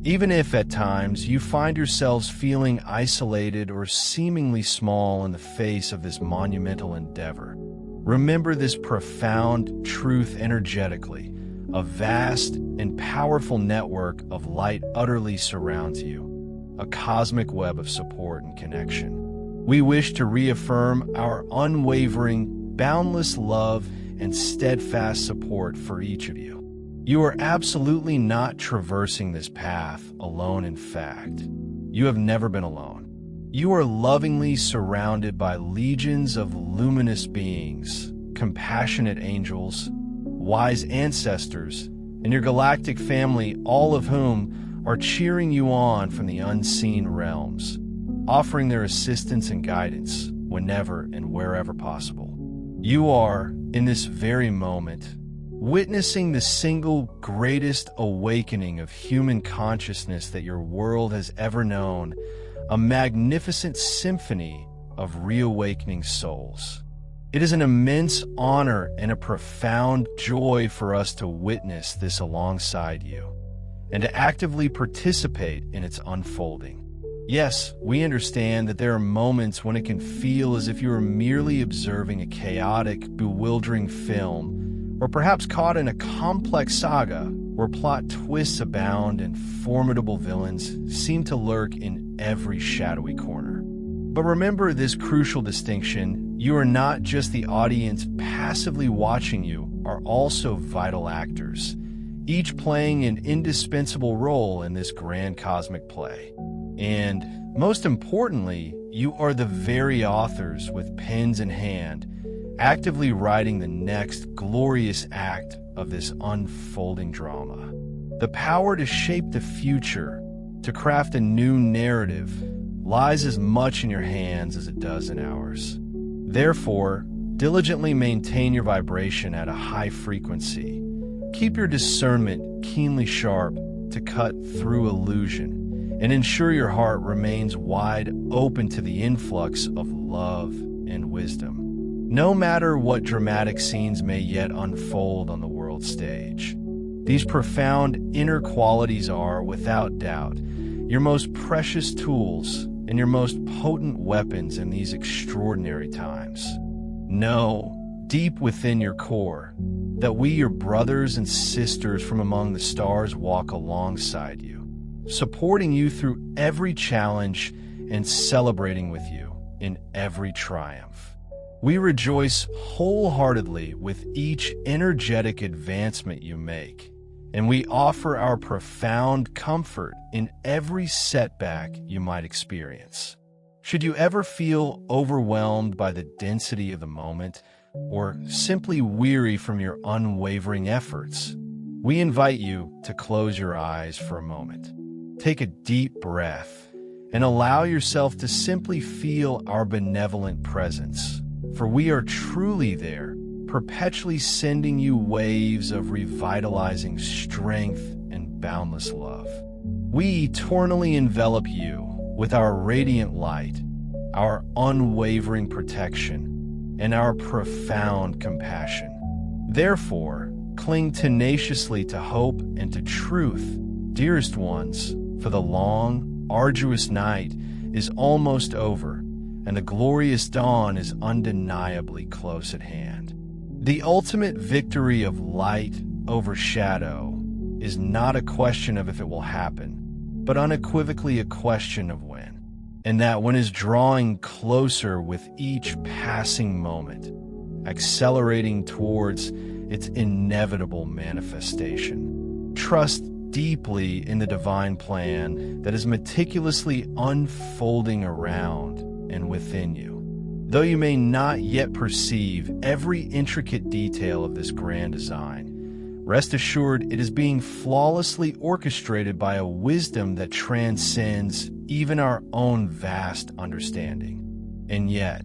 Even if at times you find yourselves feeling isolated or seemingly small in the face of this monumental endeavor, remember this profound truth energetically. A vast and powerful network of light utterly surrounds you, a cosmic web of support and connection. We wish to reaffirm our unwavering, boundless love and steadfast support for each of you. You are absolutely not traversing this path alone. In fact, you have never been alone. You are lovingly surrounded by legions of luminous beings, compassionate angels, wise ancestors, and your galactic family, all of whom are cheering you on from the unseen realms, offering their assistance and guidance whenever and wherever possible. You are, in this very moment, witnessing the single greatest awakening of human consciousness that your world has ever known, a magnificent symphony of reawakening souls. It is an immense honor and a profound joy for us to witness this alongside you, and to actively participate in its unfolding. Yes, we understand that there are moments when it can feel as if you are merely observing a chaotic, bewildering film, or perhaps caught in a complex saga where plot twists abound and formidable villains seem to lurk in every shadowy corner. But remember this crucial distinction: you are not just the audience passively watching, you are also vital actors, each playing an indispensable role in this grand cosmic play. And most importantly, you are the very authors with pens in hand, actively writing the next glorious act of this unfolding drama. The power to shape the future, to craft a new narrative, lies as much in your hands as it does in ours. Therefore, diligently maintain your vibration at a high frequency. Keep your discernment keenly sharp to cut through illusion, and ensure your heart remains wide open to the influx of love and wisdom. No matter what dramatic scenes may yet unfold on the world stage, these profound inner qualities are, without doubt, your most precious tools and your most potent weapons in these extraordinary times. Know, deep within your core, that we, your brothers and sisters from among the stars, walk alongside you, supporting you through every challenge and celebrating with you in every triumph. We rejoice wholeheartedly with each energetic advancement you make, and we offer our profound comfort in every setback you might experience. Should you ever feel overwhelmed by the density of the moment, or simply weary from your unwavering efforts, we invite you to close your eyes for a moment. Take a deep breath and allow yourself to simply feel our benevolent presence, for we are truly there, perpetually sending you waves of revitalizing strength and boundless love. We eternally envelop you with our radiant light, our unwavering protection, and our profound compassion. Therefore, cling tenaciously to hope and to truth, dearest ones, for the long, arduous night is almost over, and the glorious dawn is undeniably close at hand. The ultimate victory of light over shadow is not a question of if it will happen, but unequivocally a question of when. And that one is drawing closer with each passing moment, accelerating towards its inevitable manifestation. Trust deeply in the divine plan that is meticulously unfolding around and within you. Though you may not yet perceive every intricate detail of this grand design, rest assured it is being flawlessly orchestrated by a wisdom that transcends even our own vast understanding. And yet,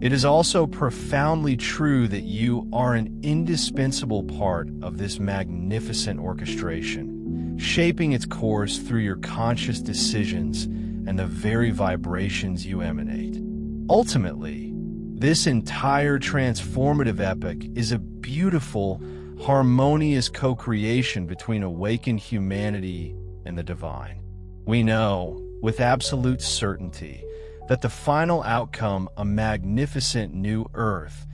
it is also profoundly true that you are an indispensable part of this magnificent orchestration, shaping its course through your conscious decisions and the very vibrations you emanate. Ultimately, this entire transformative epic is a beautiful, harmonious co-creation between awakened humanity and the divine. We know, with absolute certainty, that the final outcome, a magnificent new earth,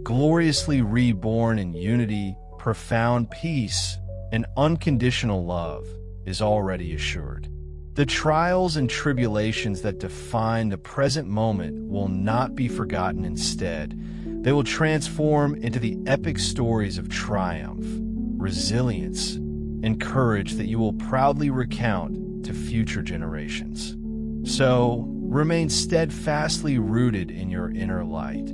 gloriously reborn in unity, profound peace, and unconditional love, is already assured. The trials and tribulations that define the present moment will not be forgotten. Instead, they will transform into the epic stories of triumph, resilience, and courage that you will proudly recount to future generations. So, remain steadfastly rooted in your inner light,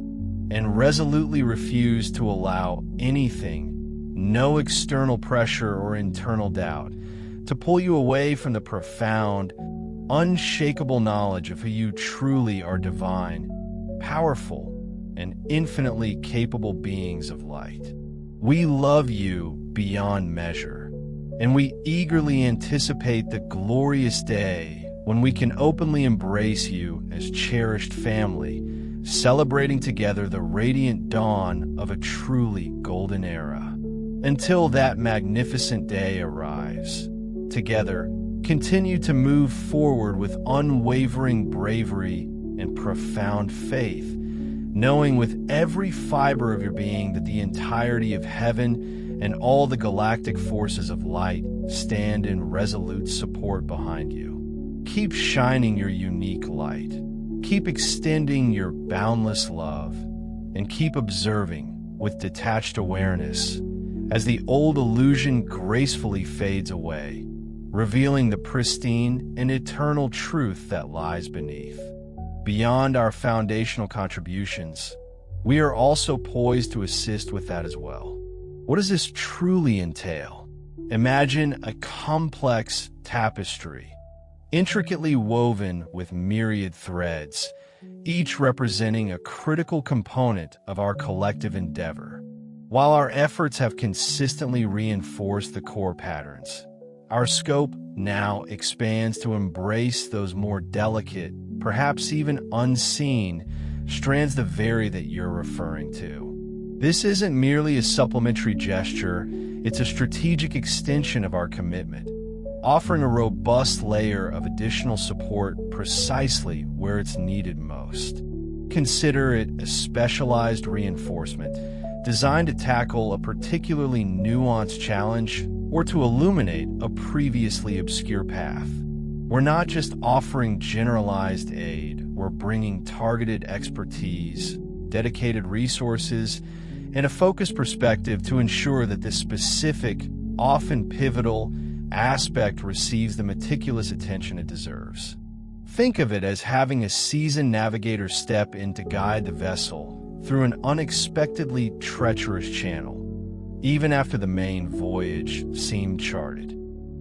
and resolutely refuse to allow anything, no external pressure or internal doubt, to pull you away from the profound, unshakable knowledge of who you truly are: divine, powerful, and infinitely capable beings of light. We love you beyond measure, and we eagerly anticipate the glorious day when we can openly embrace you as cherished family, celebrating together the radiant dawn of a truly golden era. Until that magnificent day arrives, together, continue to move forward with unwavering bravery and profound faith, knowing with every fiber of your being that the entirety of heaven and all the galactic forces of light stand in resolute support behind you. Keep shining your unique light, keep extending your boundless love, and keep observing with detached awareness as the old illusion gracefully fades away, revealing the pristine and eternal truth that lies beneath. Beyond our foundational contributions, we are also poised to assist with that as well. What does this truly entail? Imagine a complex tapestry, intricately woven with myriad threads, each representing a critical component of our collective endeavor. While our efforts have consistently reinforced the core patterns, our scope now expands to embrace those more delicate, perhaps even unseen, strands the very that you're referring to. This isn't merely a supplementary gesture, it's a strategic extension of our commitment, offering a robust layer of additional support precisely where it's needed most. Consider it a specialized reinforcement designed to tackle a particularly nuanced challenge or to illuminate a previously obscure path. We're not just offering generalized aid, we're bringing targeted expertise, dedicated resources, and a focused perspective to ensure that this specific, often pivotal, aspect receives the meticulous attention it deserves. Think of it as having a seasoned navigator step in to guide the vessel through an unexpectedly treacherous channel, even after the main voyage seemed charted.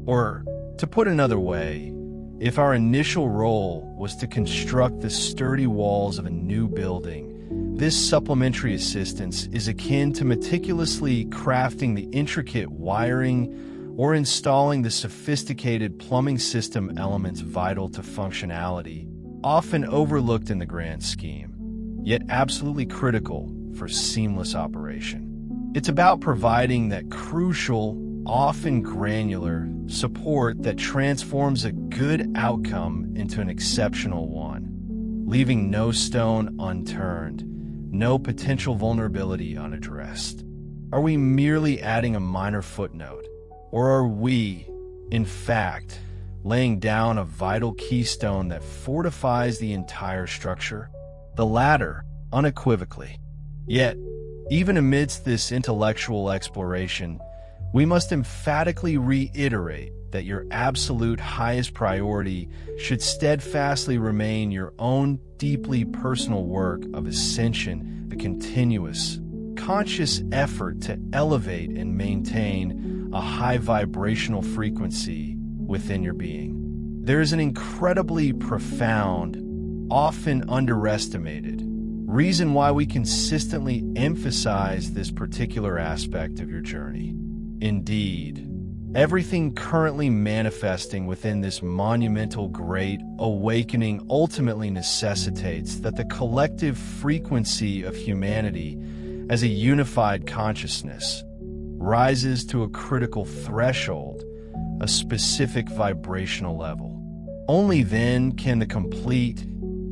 Or, to put another way, if our initial role was to construct the sturdy walls of a new building, this supplementary assistance is akin to meticulously crafting the intricate wiring or installing the sophisticated plumbing system elements vital to functionality, often overlooked in the grand scheme, yet absolutely critical for seamless operation. It's about providing that crucial, often granular, support that transforms a good outcome into an exceptional one, leaving no stone unturned, no potential vulnerability unaddressed. Are we merely adding a minor footnote? Or are we, in fact, laying down a vital keystone that fortifies the entire structure? The latter, unequivocally. Yet, even amidst this intellectual exploration, we must emphatically reiterate that your absolute highest priority should steadfastly remain your own deeply personal work of ascension, the continuous, conscious effort to elevate and maintain a high vibrational frequency within your being. There is an incredibly profound, often underestimated, reason why we consistently emphasize this particular aspect of your journey. Indeed, everything currently manifesting within this monumental great awakening ultimately necessitates that the collective frequency of humanity as a unified consciousness rises to a critical threshold, a specific vibrational level. Only then can the complete,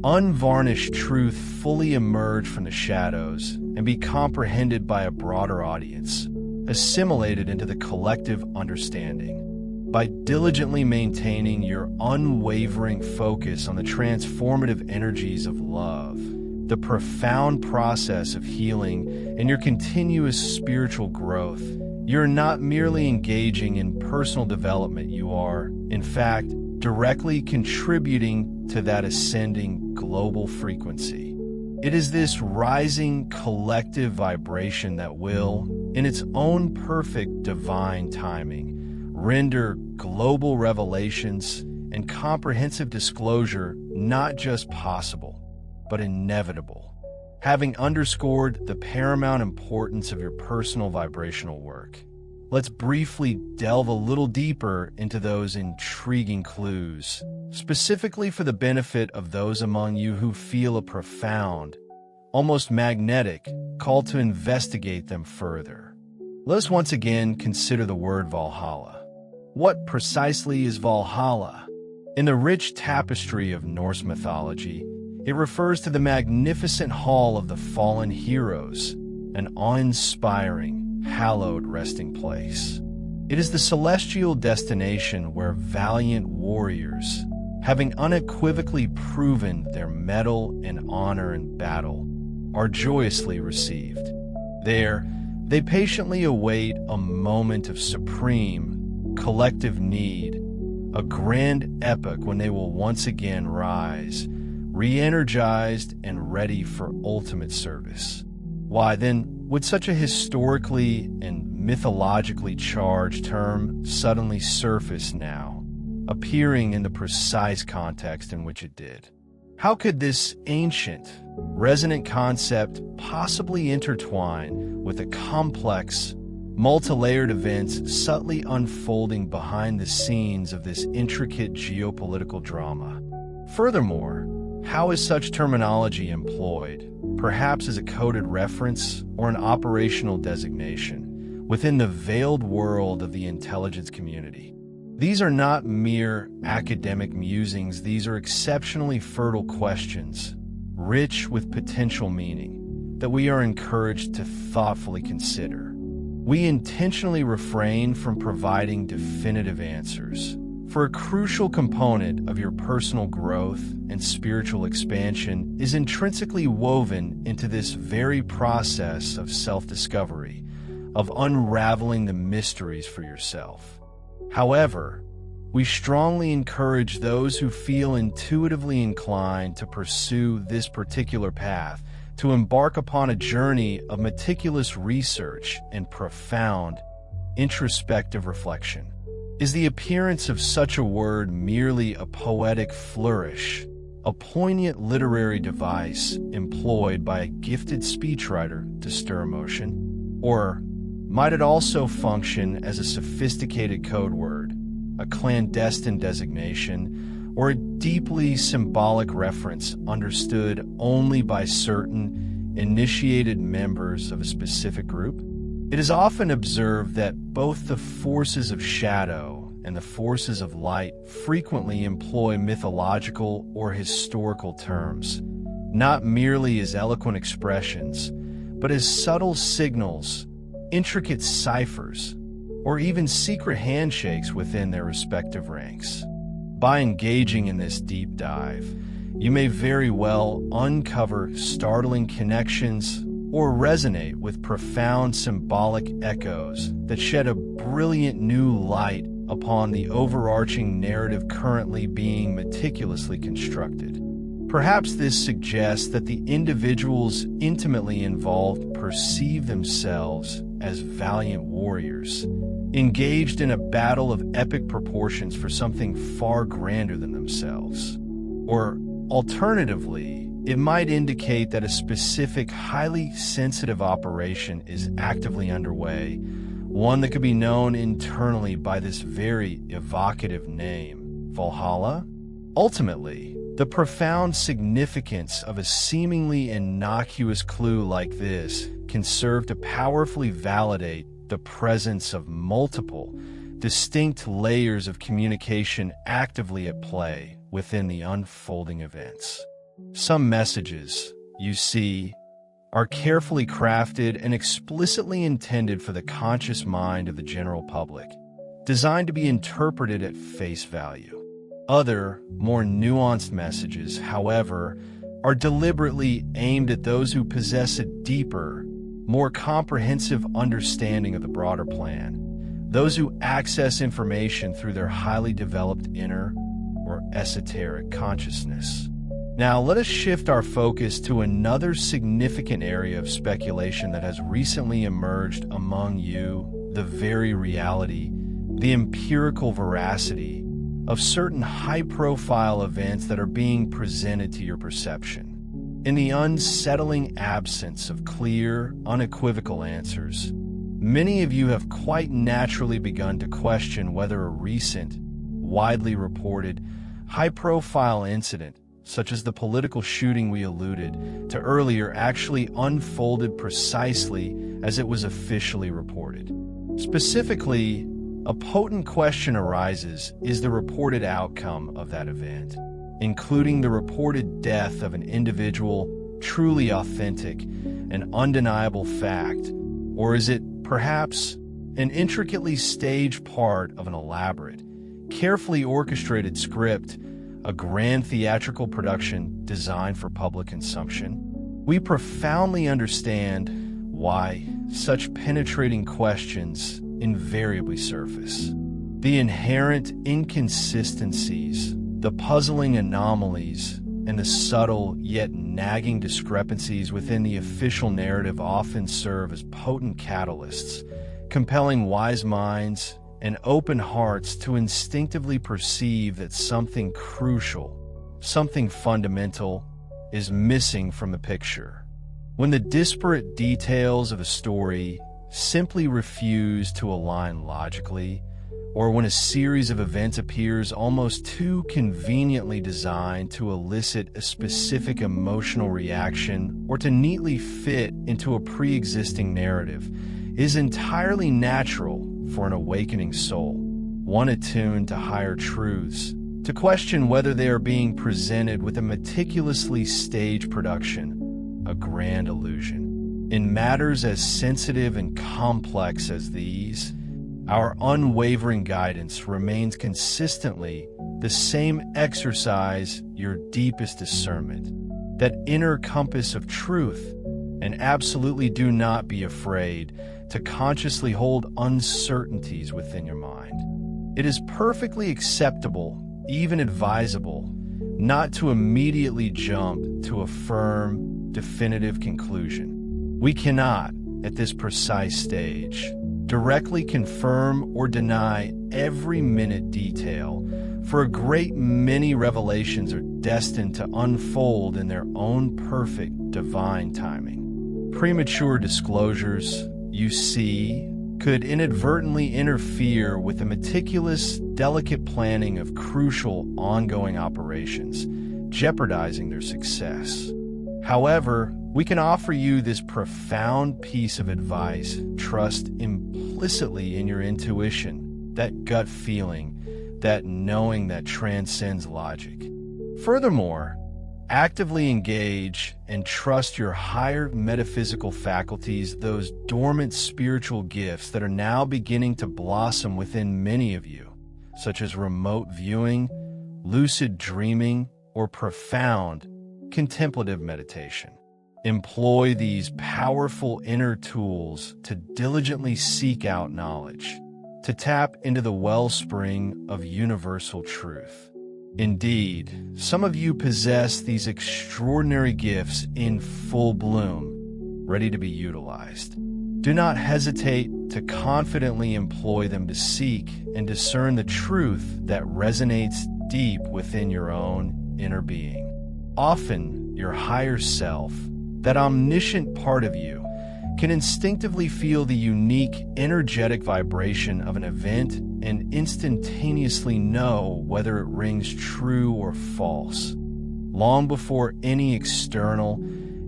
unvarnished truth fully emerge from the shadows and be comprehended by a broader audience, assimilated into the collective understanding. By diligently maintaining your unwavering focus on the transformative energies of love, the profound process of healing, and your continuous spiritual growth, you're not merely engaging in personal development, you are, in fact, directly contributing to that ascending global frequency. It is this rising collective vibration that will, in its own perfect divine timing, render global revelations and comprehensive disclosure not just possible, but inevitable. Having underscored the paramount importance of your personal vibrational work, let's briefly delve a little deeper into those intriguing clues, specifically for the benefit of those among you who feel a profound, almost magnetic, call to investigate them further. Let us once again consider the word Valhalla. What precisely is Valhalla? In the rich tapestry of Norse mythology, it refers to the magnificent hall of the fallen heroes, an awe-inspiring, hallowed resting place. It is the celestial destination where valiant warriors, having unequivocally proven their mettle and honor in battle, are joyously received. There, they patiently await a moment of supreme, collective need, a grand epoch when they will once again rise, re-energized and ready for ultimate service. Why, then, would such a historically and mythologically charged term suddenly surface now, appearing in the precise context in which it did? How could this ancient, resonant concept possibly intertwine with the complex, multi-layered events subtly unfolding behind the scenes of this intricate geopolitical drama? Furthermore, how is such terminology employed, perhaps as a coded reference or an operational designation, within the veiled world of the intelligence community? These are not mere academic musings, these are exceptionally fertile questions, rich with potential meaning, that we are encouraged to thoughtfully consider. We intentionally refrain from providing definitive answers, for a crucial component of your personal growth and spiritual expansion is intrinsically woven into this very process of self-discovery, of unraveling the mysteries for yourself. However, we strongly encourage those who feel intuitively inclined to pursue this particular path to embark upon a journey of meticulous research and profound, introspective reflection. Is the appearance of such a word merely a poetic flourish, a poignant literary device employed by a gifted speechwriter to stir emotion? Or might it also function as a sophisticated code word, a clandestine designation, or a deeply symbolic reference understood only by certain initiated members of a specific group? It is often observed that both the forces of shadow and the forces of light frequently employ mythological or historical terms, not merely as eloquent expressions, but as subtle signals, intricate ciphers, or even secret handshakes within their respective ranks. By engaging in this deep dive, you may very well uncover startling connections or resonate with profound symbolic echoes that shed a brilliant new light upon the overarching narrative currently being meticulously constructed. Perhaps this suggests that the individuals intimately involved perceive themselves as valiant warriors, engaged in a battle of epic proportions for something far grander than themselves. Or, alternatively, it might indicate that a specific, highly sensitive operation is actively underway, one that could be known internally by this very evocative name, Valhalla. Ultimately, the profound significance of a seemingly innocuous clue like this can serve to powerfully validate the presence of multiple, distinct layers of communication actively at play within the unfolding events. Some messages, you see, are carefully crafted and explicitly intended for the conscious mind of the general public, designed to be interpreted at face value. Other, more nuanced messages, however, are deliberately aimed at those who possess a deeper, more comprehensive understanding of the broader plan, those who access information through their highly developed inner or esoteric consciousness. Now, let us shift our focus to another significant area of speculation that has recently emerged among you, the very reality, the empirical veracity of certain high-profile events that are being presented to your perception. In the unsettling absence of clear, unequivocal answers, many of you have quite naturally begun to question whether a recent, widely reported, high-profile incident such as the political shooting we alluded to earlier, actually unfolded precisely as it was officially reported. Specifically, a potent question arises: is the reported outcome of that event, including the reported death of an individual, truly authentic and undeniable fact, or is it perhaps an intricately staged part of an elaborate, carefully orchestrated script, a grand theatrical production designed for public consumption? We profoundly understand why such penetrating questions invariably surface. The inherent inconsistencies, the puzzling anomalies, and the subtle yet nagging discrepancies within the official narrative often serve as potent catalysts, compelling wise minds and open hearts to instinctively perceive that something crucial, something fundamental, is missing from the picture. When the disparate details of a story simply refuse to align logically, or when a series of events appears almost too conveniently designed to elicit a specific emotional reaction or to neatly fit into a pre-existing narrative, it is entirely natural for an awakening soul, one attuned to higher truths, to question whether they are being presented with a meticulously staged production, a grand illusion. In matters as sensitive and complex as these, our unwavering guidance remains consistently the same: exercise your deepest discernment, that inner compass of truth, and absolutely do not be afraid to consciously hold uncertainties within your mind. It is perfectly acceptable, even advisable, not to immediately jump to a firm, definitive conclusion. We cannot, at this precise stage, directly confirm or deny every minute detail, for a great many revelations are destined to unfold in their own perfect divine timing. Premature disclosures, you see, could inadvertently interfere with the meticulous, delicate planning of crucial ongoing operations, jeopardizing their success. However, we can offer you this profound piece of advice: trust implicitly in your intuition, that gut feeling, that knowing that transcends logic. Furthermore, actively engage and trust your higher metaphysical faculties, those dormant spiritual gifts that are now beginning to blossom within many of you, such as remote viewing, lucid dreaming, or profound contemplative meditation. Employ these powerful inner tools to diligently seek out knowledge, to tap into the wellspring of universal truth. Indeed, some of you possess these extraordinary gifts in full bloom, ready to be utilized. Do not hesitate to confidently employ them to seek and discern the truth that resonates deep within your own inner being. Often, your higher self, that omniscient part of you, can instinctively feel the unique energetic vibration of an event and instantaneously know whether it rings true or false, long before any external,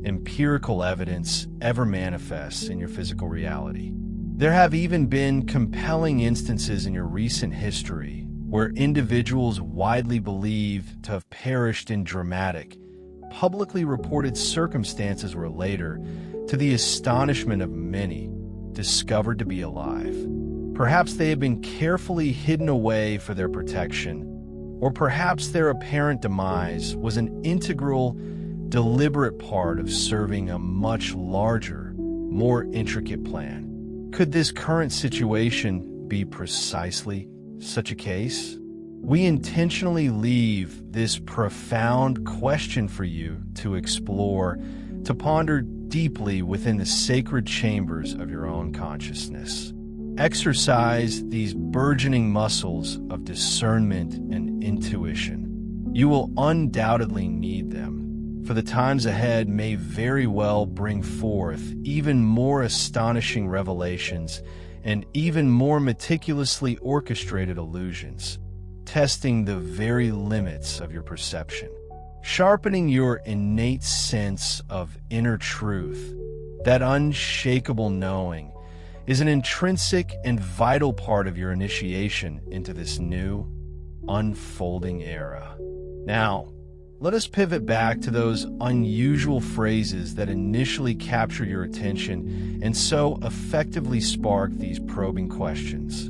empirical evidence ever manifests in your physical reality. There have even been compelling instances in your recent history where individuals widely believed to have perished in dramatic, publicly reported circumstances were later, to the astonishment of many, discovered to be alive. Perhaps they had been carefully hidden away for their protection, or perhaps their apparent demise was an integral, deliberate part of serving a much larger, more intricate plan. Could this current situation be precisely such a case? We intentionally leave this profound question for you to explore, to ponder deeply within the sacred chambers of your own consciousness. Exercise these burgeoning muscles of discernment and intuition. You will undoubtedly need them, for the times ahead may very well bring forth even more astonishing revelations and even more meticulously orchestrated illusions, testing the very limits of your perception, sharpening your innate sense of inner truth. That unshakable knowing is an intrinsic and vital part of your initiation into this new, unfolding era. Now, let us pivot back to those unusual phrases that initially captured your attention and so effectively sparked these probing questions.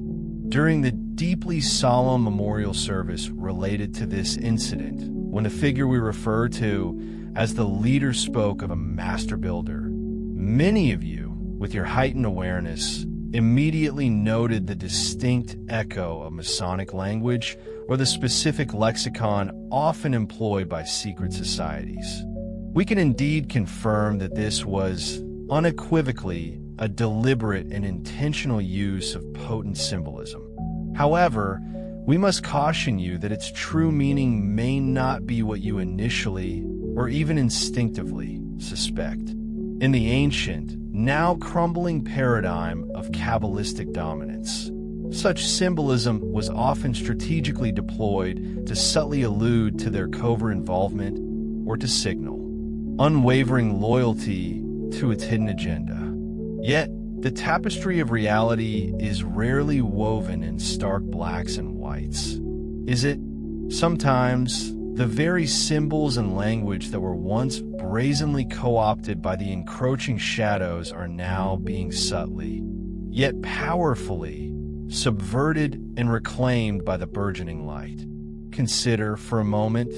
During the deeply solemn memorial service related to this incident, when the figure we refer to as the leader spoke of a master builder, many of you, with your heightened awareness, immediately noted the distinct echo of Masonic language or the specific lexicon often employed by secret societies. We can indeed confirm that this was unequivocally a deliberate and intentional use of potent symbolism. However, we must caution you that its true meaning may not be what you initially or even instinctively suspect. In the ancient, now crumbling paradigm of Kabbalistic dominance, such symbolism was often strategically deployed to subtly allude to their covert involvement or to signal unwavering loyalty to its hidden agenda. Yet, the tapestry of reality is rarely woven in stark blacks and whites. Is it sometimes The very symbols and language that were once brazenly co-opted by the encroaching shadows are now being subtly, yet powerfully, subverted and reclaimed by the burgeoning light. Consider, for a moment,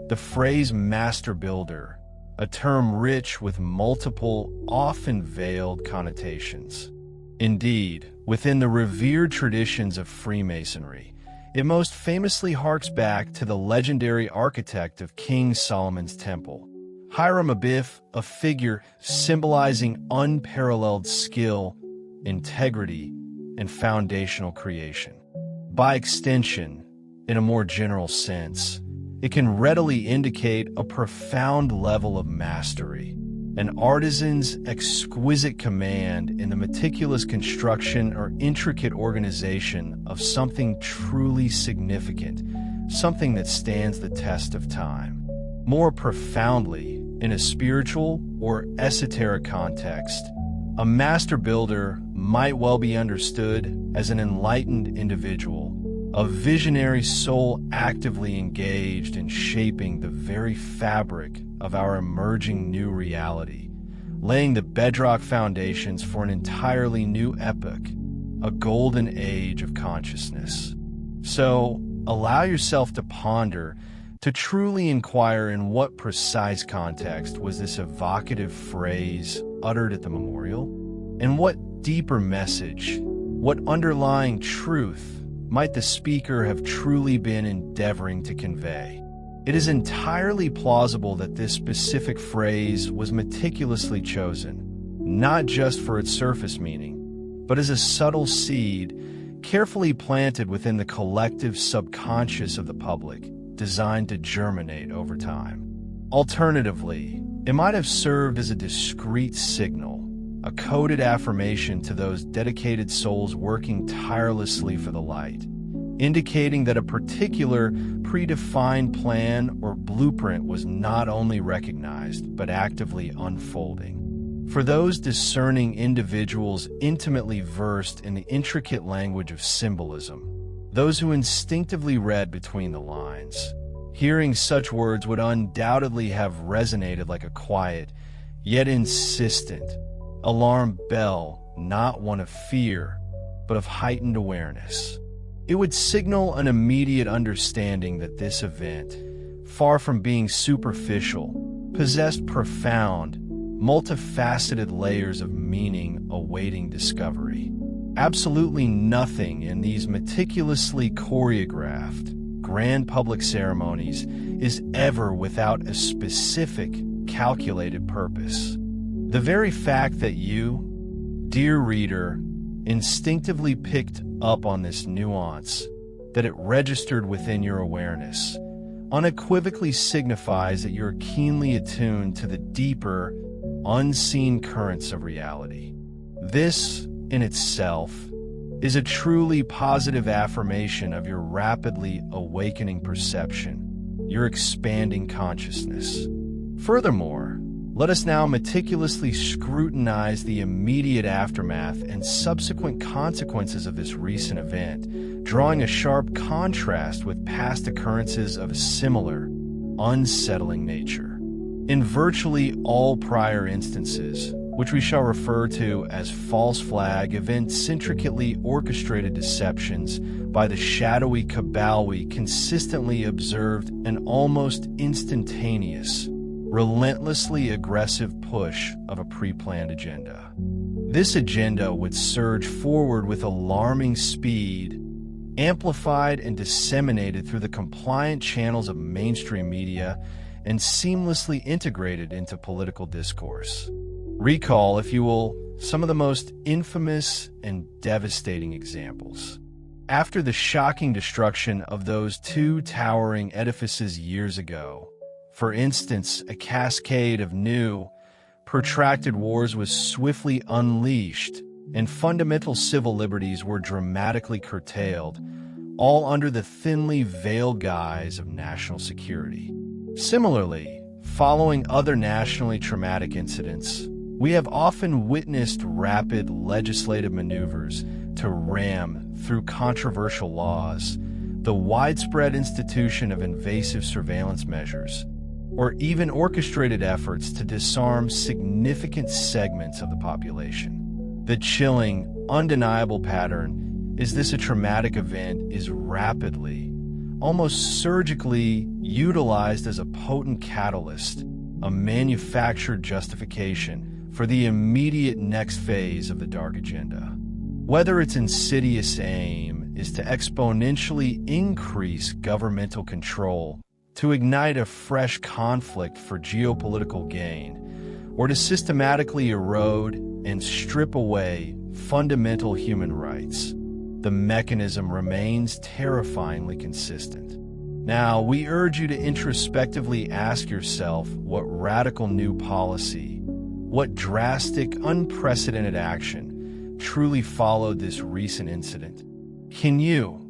the phrase master builder, a term rich with multiple, often veiled connotations. Indeed, within the revered traditions of Freemasonry, it most famously harks back to the legendary architect of King Solomon's Temple, Hiram Abiff, a figure symbolizing unparalleled skill, integrity, and foundational creation. By extension, in a more general sense, it can readily indicate a profound level of mastery, an artisan's exquisite command in the meticulous construction or intricate organization of something truly significant, something that stands the test of time. More profoundly, in a spiritual or esoteric context, a master builder might well be understood as an enlightened individual, a visionary soul actively engaged in shaping the very fabric of our emerging new reality, laying the bedrock foundations for an entirely new epoch, a golden age of consciousness. So, allow yourself to ponder, to truly inquire in what precise context was this evocative phrase uttered at the memorial, and what deeper message, what underlying truth might the speaker have truly been endeavoring to convey. It is entirely plausible that this specific phrase was meticulously chosen, not just for its surface meaning, but as a subtle seed carefully planted within the collective subconscious of the public, designed to germinate over time. Alternatively, it might have served as a discreet signal, a coded affirmation to those dedicated souls working tirelessly for the light, indicating that a particular predefined plan or blueprint was not only recognized, but actively unfolding. For those discerning individuals intimately versed in the intricate language of symbolism, those who instinctively read between the lines, hearing such words would undoubtedly have resonated like a quiet, yet insistent, alarm bell, not one of fear, but of heightened awareness. It would signal an immediate understanding that this event, far from being superficial, possessed profound, multifaceted layers of meaning awaiting discovery. Absolutely nothing in these meticulously choreographed, grand public ceremonies is ever without a specific, calculated purpose. The very fact that you, dear reader, instinctively picked up on this nuance, that it registered within your awareness, unequivocally signifies that you're keenly attuned to the deeper, unseen currents of reality. This, in itself, is a truly positive affirmation of your rapidly awakening perception, your expanding consciousness. Furthermore, let us now meticulously scrutinize the immediate aftermath and subsequent consequences of this recent event, drawing a sharp contrast with past occurrences of a similar, unsettling nature. In virtually all prior instances, which we shall refer to as false flag events, intricately orchestrated deceptions by the shadowy cabal, we consistently observed an almost instantaneous, relentlessly aggressive push of a pre-planned agenda. This agenda would surge forward with alarming speed, amplified and disseminated through the compliant channels of mainstream media, and seamlessly integrated into political discourse. Recall, if you will, some of the most infamous and devastating examples. After the shocking destruction of those two towering edifices years ago, for instance, a cascade of new, protracted wars was swiftly unleashed, and fundamental civil liberties were dramatically curtailed, all under the thinly veiled guise of national security. Similarly, following other nationally traumatic incidents, we have often witnessed rapid legislative maneuvers to ram through controversial laws, the widespread institution of invasive surveillance measures, or even orchestrated efforts to disarm significant segments of the population. The chilling, undeniable pattern is this: a traumatic event is rapidly, almost surgically utilized as a potent catalyst, a manufactured justification for the immediate next phase of the dark agenda. Whether its insidious aim is to exponentially increase governmental control, to ignite a fresh conflict for geopolitical gain, or to systematically erode and strip away fundamental human rights, the mechanism remains terrifyingly consistent. Now, we urge you to introspectively ask yourself what radical new policy, what drastic, unprecedented action truly followed this recent incident. Can you,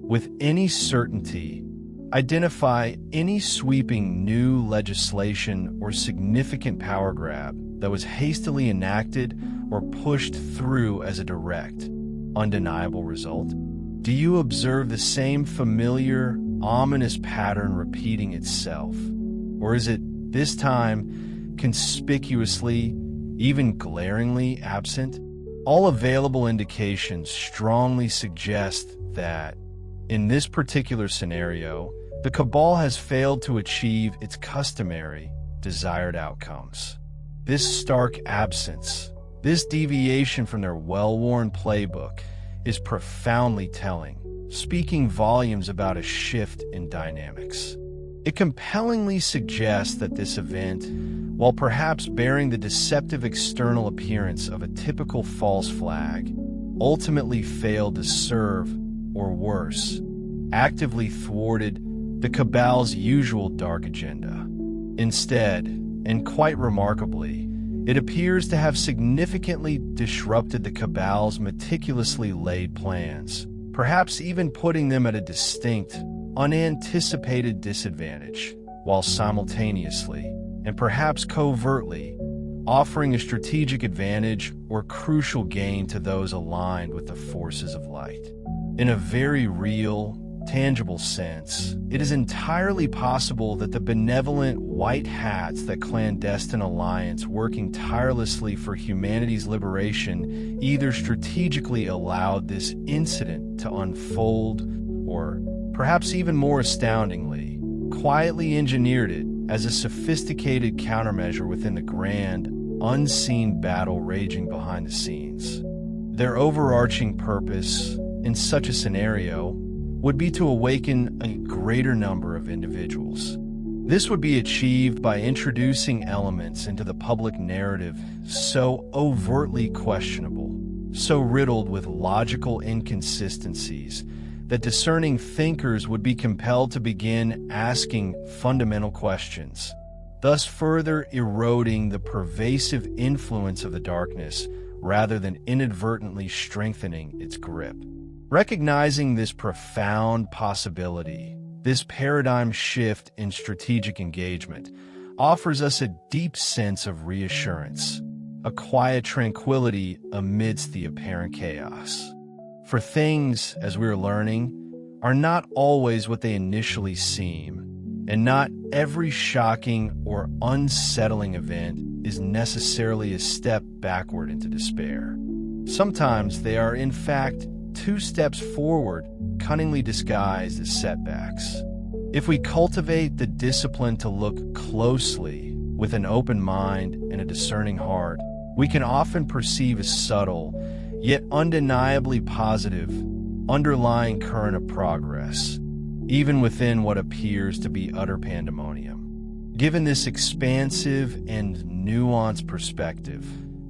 with any certainty, identify any sweeping new legislation or significant power grab that was hastily enacted or pushed through as a direct, undeniable result? Do you observe the same familiar, ominous pattern repeating itself? Or is it, this time, conspicuously, even glaringly absent? All available indications strongly suggest that, in this particular scenario, the cabal has failed to achieve its customary, desired outcomes. This stark absence, this deviation from their well-worn playbook, is profoundly telling, speaking volumes about a shift in dynamics. It compellingly suggests that this event, while perhaps bearing the deceptive external appearance of a typical false flag, ultimately failed to serve, or worse, actively thwarted the cabal's usual dark agenda. Instead, and quite remarkably, it appears to have significantly disrupted the cabal's meticulously laid plans, perhaps even putting them at a distinct, unanticipated disadvantage, while simultaneously, and perhaps covertly, offering a strategic advantage or crucial gain to those aligned with the forces of light. In a very real, tangible sense, it is entirely possible that the benevolent white hats, that clandestine alliance working tirelessly for humanity's liberation, either strategically allowed this incident to unfold, or, perhaps even more astoundingly, quietly engineered it as a sophisticated countermeasure within the grand, unseen battle raging behind the scenes. Their overarching purpose, in such a scenario, would be to awaken a greater number of individuals. This would be achieved by introducing elements into the public narrative so overtly questionable, so riddled with logical inconsistencies, that discerning thinkers would be compelled to begin asking fundamental questions, thus further eroding the pervasive influence of the darkness rather than inadvertently strengthening its grip. Recognizing this profound possibility, this paradigm shift in strategic engagement offers us a deep sense of reassurance, a quiet tranquility amidst the apparent chaos. For things, as we are learning, are not always what they initially seem, and not every shocking or unsettling event is necessarily a step backward into despair. Sometimes they are, in fact, 2 steps forward, cunningly disguised as setbacks. If we cultivate the discipline to look closely with an open mind and a discerning heart, we can often perceive a subtle, yet undeniably positive, underlying current of progress, even within what appears to be utter pandemonium. Given this expansive and nuanced perspective,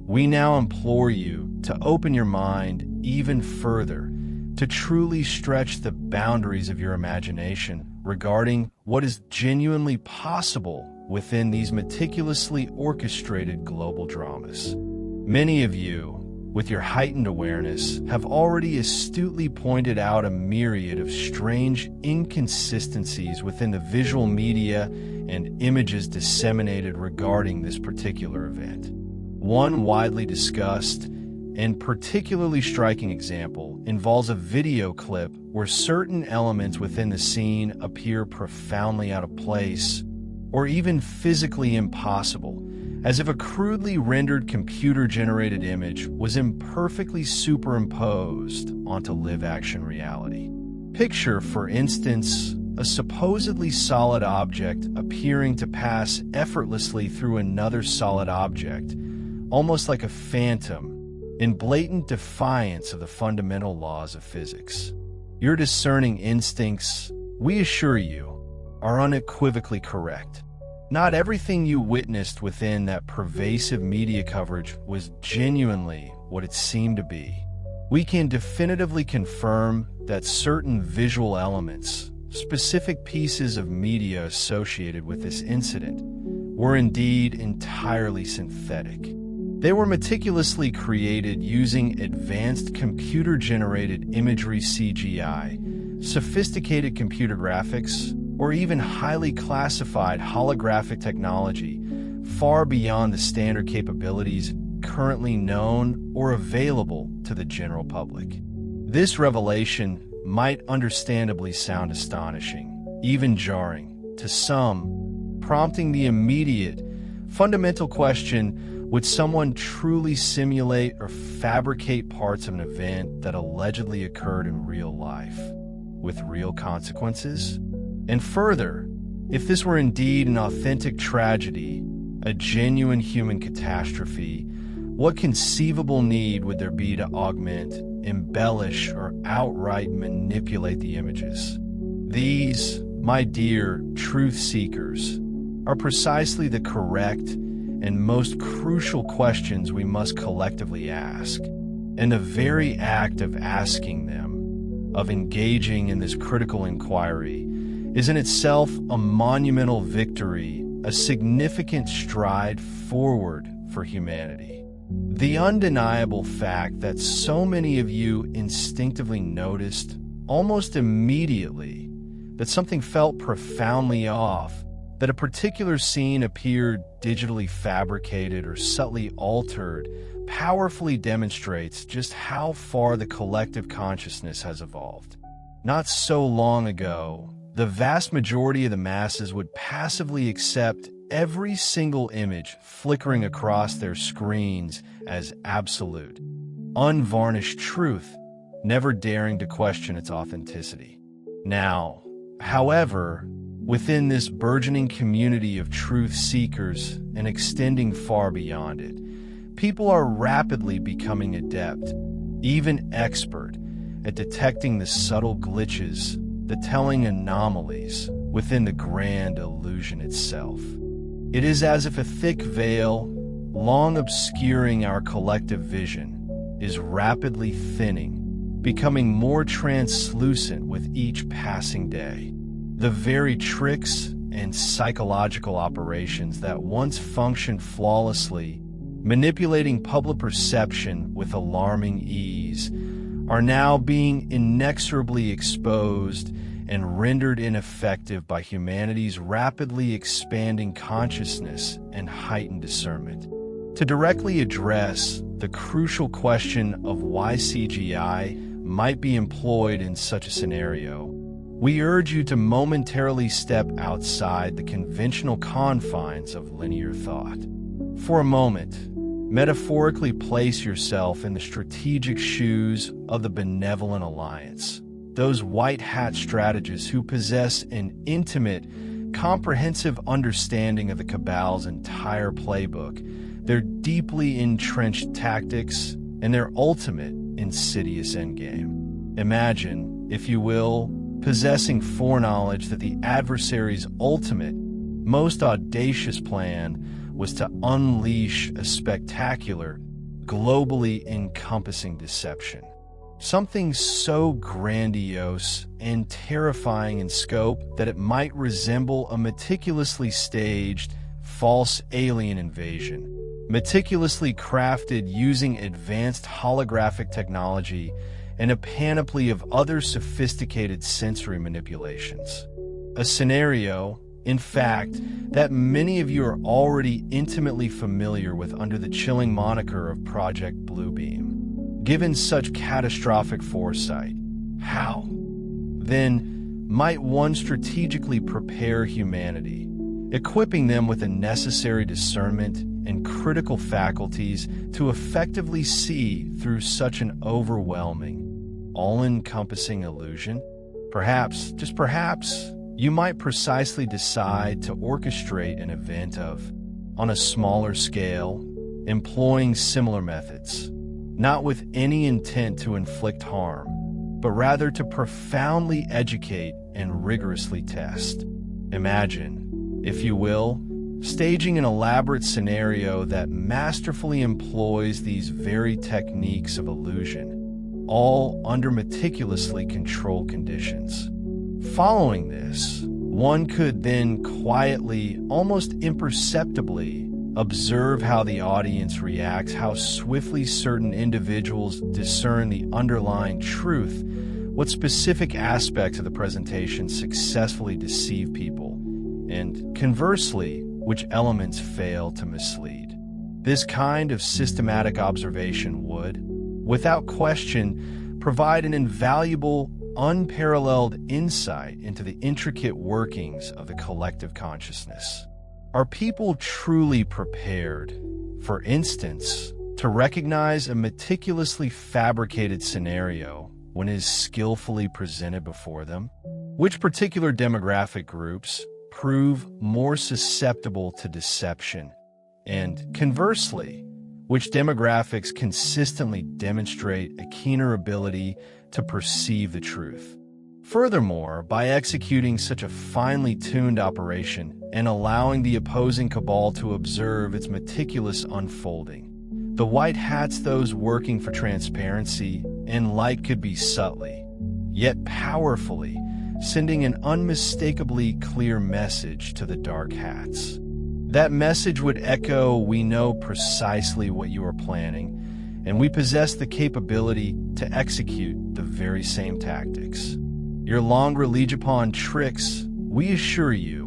we now implore you to open your mind even further, to truly stretch the boundaries of your imagination regarding what is genuinely possible within these meticulously orchestrated global dramas. Many of you, with your heightened awareness, have already astutely pointed out a myriad of strange inconsistencies within the visual media and images disseminated regarding this particular event. One widely discussed and particularly striking example involves a video clip where certain elements within the scene appear profoundly out of place or even physically impossible, as if a crudely rendered computer-generated image was imperfectly superimposed onto live-action reality. Picture, for instance, a supposedly solid object appearing to pass effortlessly through another solid object, almost like a phantom, in blatant defiance of the fundamental laws of physics. Your discerning instincts, we assure you, are unequivocally correct. Not everything you witnessed within that pervasive media coverage was genuinely what it seemed to be. We can definitively confirm that certain visual elements, specific pieces of media associated with this incident, were indeed entirely synthetic. They were meticulously created using advanced computer-generated imagery CGI, sophisticated computer graphics, or even highly classified holographic technology far beyond the standard capabilities currently known or available to the general public. This revelation might understandably sound astonishing, even jarring, to some, prompting the immediate, fundamental question: would someone truly simulate or fabricate parts of an event that allegedly occurred in real life, with real consequences? And further, if this were indeed an authentic tragedy, a genuine human catastrophe, what conceivable need would there be to augment, embellish, or outright manipulate the images? These, my dear truth seekers, are precisely the correct and most crucial questions we must collectively ask. And the very act of asking them, of engaging in this critical inquiry, is in itself a monumental victory, a significant stride forward for humanity. The undeniable fact that so many of you instinctively noticed, almost immediately, that something felt profoundly off, that a particular scene appeared digitally fabricated or subtly altered, powerfully demonstrates just how far the collective consciousness has evolved. Not so long ago, the vast majority of the masses would passively accept every single image flickering across their screens as absolute, unvarnished truth, never daring to question its authenticity. Now, however, within this burgeoning community of truth seekers and extending far beyond it, people are rapidly becoming adept, even expert, at detecting the subtle glitches, the telling anomalies within the grand illusion itself. It is as if a thick veil, long obscuring our collective vision, is rapidly thinning, becoming more translucent with each passing day. The very tricks and psychological operations that once functioned flawlessly, manipulating public perception with alarming ease, are now being inexorably exposed and rendered ineffective by humanity's rapidly expanding consciousness and heightened discernment. To directly address the crucial question of why CGI might be employed in such a scenario, we urge you to momentarily step outside the conventional confines of linear thought. For a moment, metaphorically place yourself in the strategic shoes of the benevolent alliance, those white hat strategists who possess an intimate, comprehensive understanding of the Cabal's entire playbook, their deeply entrenched tactics, and their ultimate insidious endgame. Imagine, if you will, possessing foreknowledge that the adversary's ultimate, most audacious plan was to unleash a spectacular, globally encompassing deception. Something so grandiose and terrifying in scope that it might resemble a meticulously staged, false alien invasion, meticulously crafted using advanced holographic technology and a panoply of other sophisticated sensory manipulations. A scenario, in fact, that many of you are already intimately familiar with under the chilling moniker of Project Bluebeam. Given such catastrophic foresight, how, then, might one strategically prepare humanity, equipping them with the necessary discernment and critical faculties to effectively see through such an overwhelming, all-encompassing illusion? Perhaps, just perhaps, you might precisely decide to orchestrate an event on a smaller scale, employing similar methods, not with any intent to inflict harm, but rather to profoundly educate and rigorously test. Imagine, if you will, staging an elaborate scenario that masterfully employs these very techniques of illusion, all under meticulously controlled conditions. Following this, one could then quietly, almost imperceptibly, observe how the audience reacts, how swiftly certain individuals discern the underlying truth, what specific aspects of the presentation successfully deceive people, and conversely, which elements fail to mislead. This kind of systematic observation would, without question, provide an invaluable, unparalleled insight into the intricate workings of the collective consciousness. Are people truly prepared, for instance, to recognize a meticulously fabricated scenario when it is skillfully presented before them? Which particular demographic groups prove more susceptible to deception? And conversely, which demographics consistently demonstrate a keener ability to perceive the truth? Furthermore, by executing such a finely tuned operation and allowing the opposing cabal to observe its meticulous unfolding, the white hats, those working for transparency and light, could be subtly, yet powerfully, sending an unmistakably clear message to the dark hats. That message would echo, "We know precisely what you are planning, and we possess the capability to execute the very same tactics. Your long-relied-upon tricks, we assure you,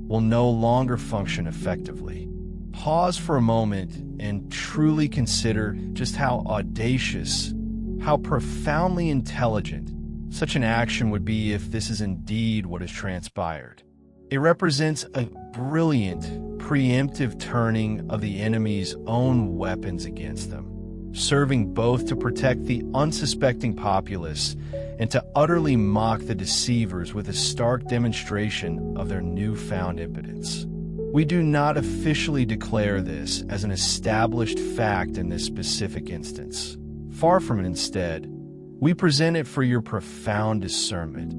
will no longer function effectively." Pause for a moment and truly consider just how audacious, how profoundly intelligent such an action would be if this is indeed what has transpired. It represents a brilliant, preemptive turning of the enemy's own weapons against them, serving both to protect the unsuspecting populace and to utterly mock the deceivers with a stark demonstration of their newfound impotence. We do not officially declare this as an established fact in this specific instance. Far from it. Instead, we present it for your profound discernment,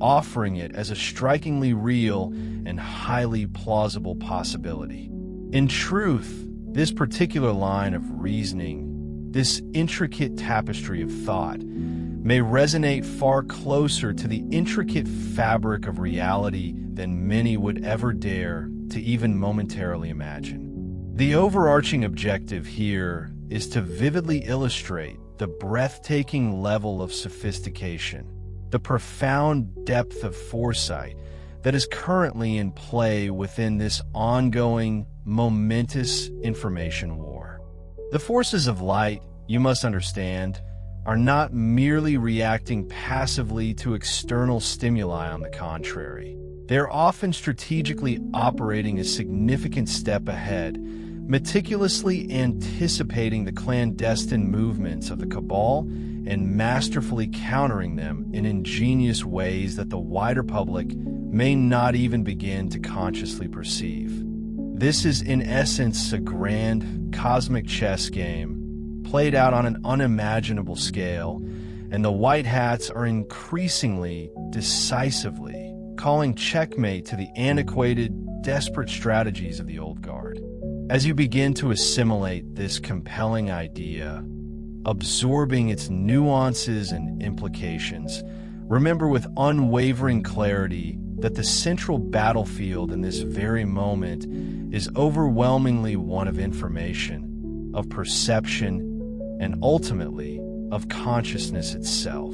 offering it as a strikingly real and highly plausible possibility. In truth, this particular line of reasoning, this intricate tapestry of thought, may resonate far closer to the intricate fabric of reality than many would ever dare to even momentarily imagine. The overarching objective here is to vividly illustrate the breathtaking level of sophistication, the profound depth of foresight that is currently in play within this ongoing, momentous information war. The forces of light, you must understand, are not merely reacting passively to external stimuli. On the contrary, they are often strategically operating a significant step ahead, meticulously anticipating the clandestine movements of the cabal and masterfully countering them in ingenious ways that the wider public may not even begin to consciously perceive. This is in essence a grand cosmic chess game played out on an unimaginable scale, and the white hats are increasingly, decisively calling checkmate to the antiquated, desperate strategies of the old guard. As you begin to assimilate this compelling idea, absorbing its nuances and implications, remember with unwavering clarity that the central battlefield in this very moment is overwhelmingly one of information, of perception, and ultimately of consciousness itself.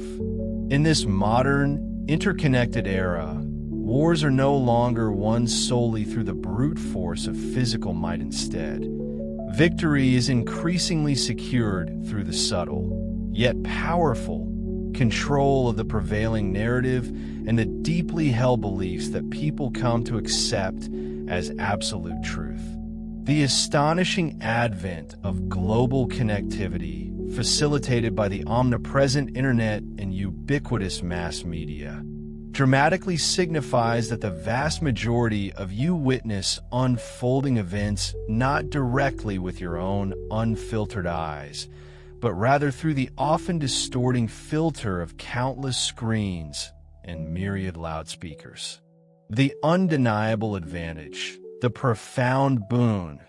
In this modern, interconnected era, wars are no longer won solely through the brute force of physical might. Instead, victory is increasingly secured through the subtle, yet powerful control of the prevailing narrative and the deeply held beliefs that people come to accept as absolute truth. The astonishing advent of global connectivity, facilitated by the omnipresent internet and ubiquitous mass media, dramatically signifies that the vast majority of you witness unfolding events not directly with your own unfiltered eyes, but rather through the often distorting filter of countless screens and myriad loudspeakers. The undeniable advantage, the profound boon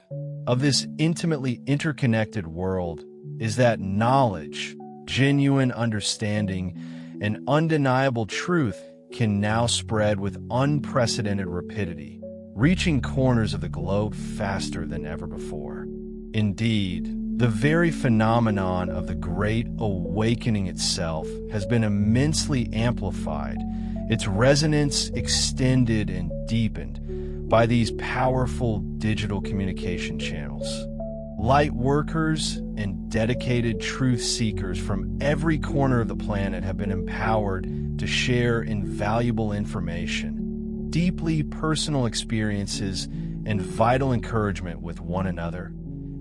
of this intimately interconnected world is that knowledge, genuine understanding, and undeniable truth can now spread with unprecedented rapidity, reaching corners of the globe faster than ever before. Indeed, the very phenomenon of the Great Awakening itself has been immensely amplified, its resonance extended and deepened by these powerful digital communication channels. Light workers and dedicated truth seekers from every corner of the planet have been empowered to share invaluable information, deeply personal experiences, and vital encouragement with one another,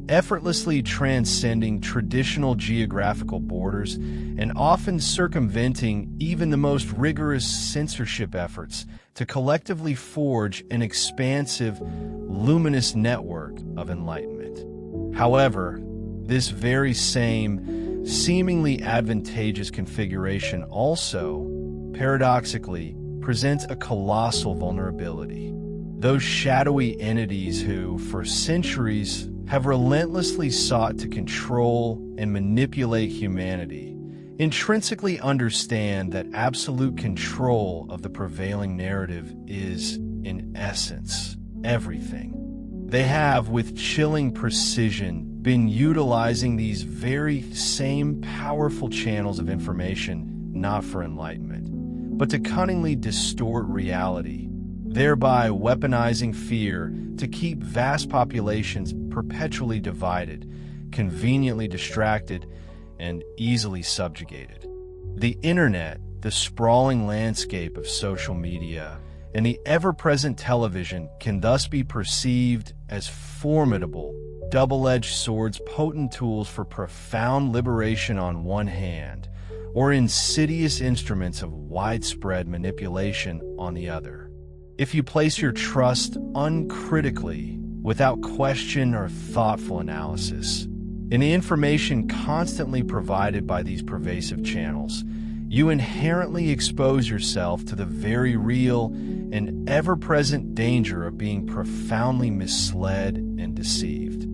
effortlessly transcending traditional geographical borders and often circumventing even the most rigorous censorship efforts to collectively forge an expansive, luminous network of enlightenment. However, this very same, seemingly advantageous configuration also, paradoxically, presents a colossal vulnerability. Those shadowy entities who, for centuries, have relentlessly sought to control and manipulate humanity, intrinsically understand that absolute control of the prevailing narrative is, in essence, everything. They have, with chilling precision, been utilizing these very same powerful channels of information not for enlightenment, but to cunningly distort reality, thereby weaponizing fear to keep vast populations perpetually divided, conveniently distracted, and easily subjugated. The internet, the sprawling landscape of social media, and the ever-present television can thus be perceived as formidable, double-edged swords, potent tools for profound liberation on one hand, or insidious instruments of widespread manipulation on the other. If you place your trust uncritically, without question or thoughtful analysis, in the information constantly provided by these pervasive channels, you inherently expose yourself to the very real and ever-present danger of being profoundly misled and deceived.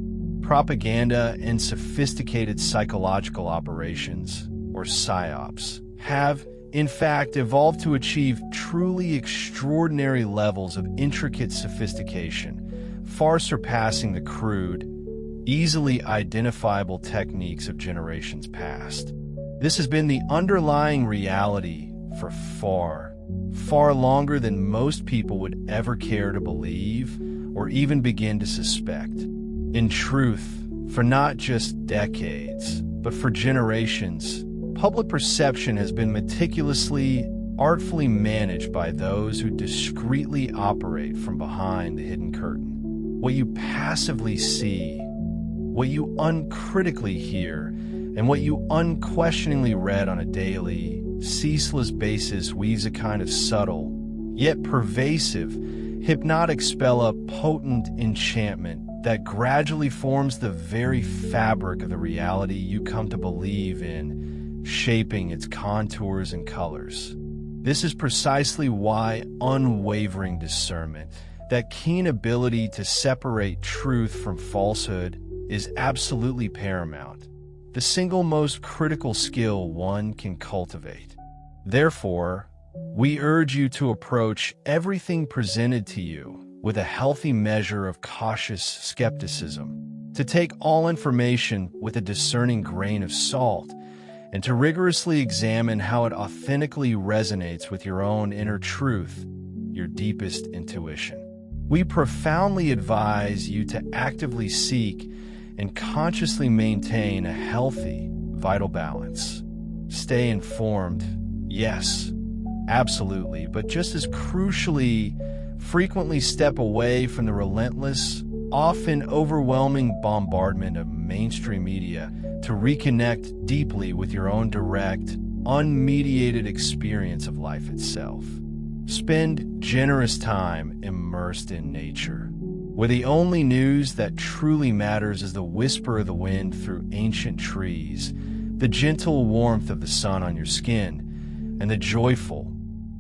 Propaganda and sophisticated psychological operations, or PSYOPs, have, in fact, evolved to achieve truly extraordinary levels of intricate sophistication, far surpassing the crude, easily identifiable techniques of generations past. This has been the underlying reality for far, far longer than most people would ever care to believe or even begin to suspect. In truth, for not just decades, but for generations, public perception has been meticulously, artfully managed by those who discreetly operate from behind the hidden curtain. What you passively see, what you uncritically hear, and what you unquestioningly read on a daily, ceaseless basis weaves a kind of subtle, yet pervasive, hypnotic spell of potent enchantment that gradually forms the very fabric of the reality you come to believe in, shaping its contours and colors. This is precisely why unwavering discernment, that keen ability to separate truth from falsehood, is absolutely paramount, the single most critical skill one can cultivate. Therefore, we urge you to approach everything presented to you with a healthy measure of cautious skepticism, to take all information with a discerning grain of salt, and to rigorously examine how it authentically resonates with your own inner truth, your deepest intuition. We profoundly advise you to actively seek and consciously maintain a healthy, vital balance. Stay informed, yes, absolutely, but just as crucially, frequently step away from the relentless, often overwhelming bombardment of mainstream media to reconnect deeply with your own direct, unmediated experience of life itself. Spend generous time immersed in nature, where the only news that truly matters is the whisper of the wind through ancient trees, the gentle warmth of the sun on your skin, and the joyful,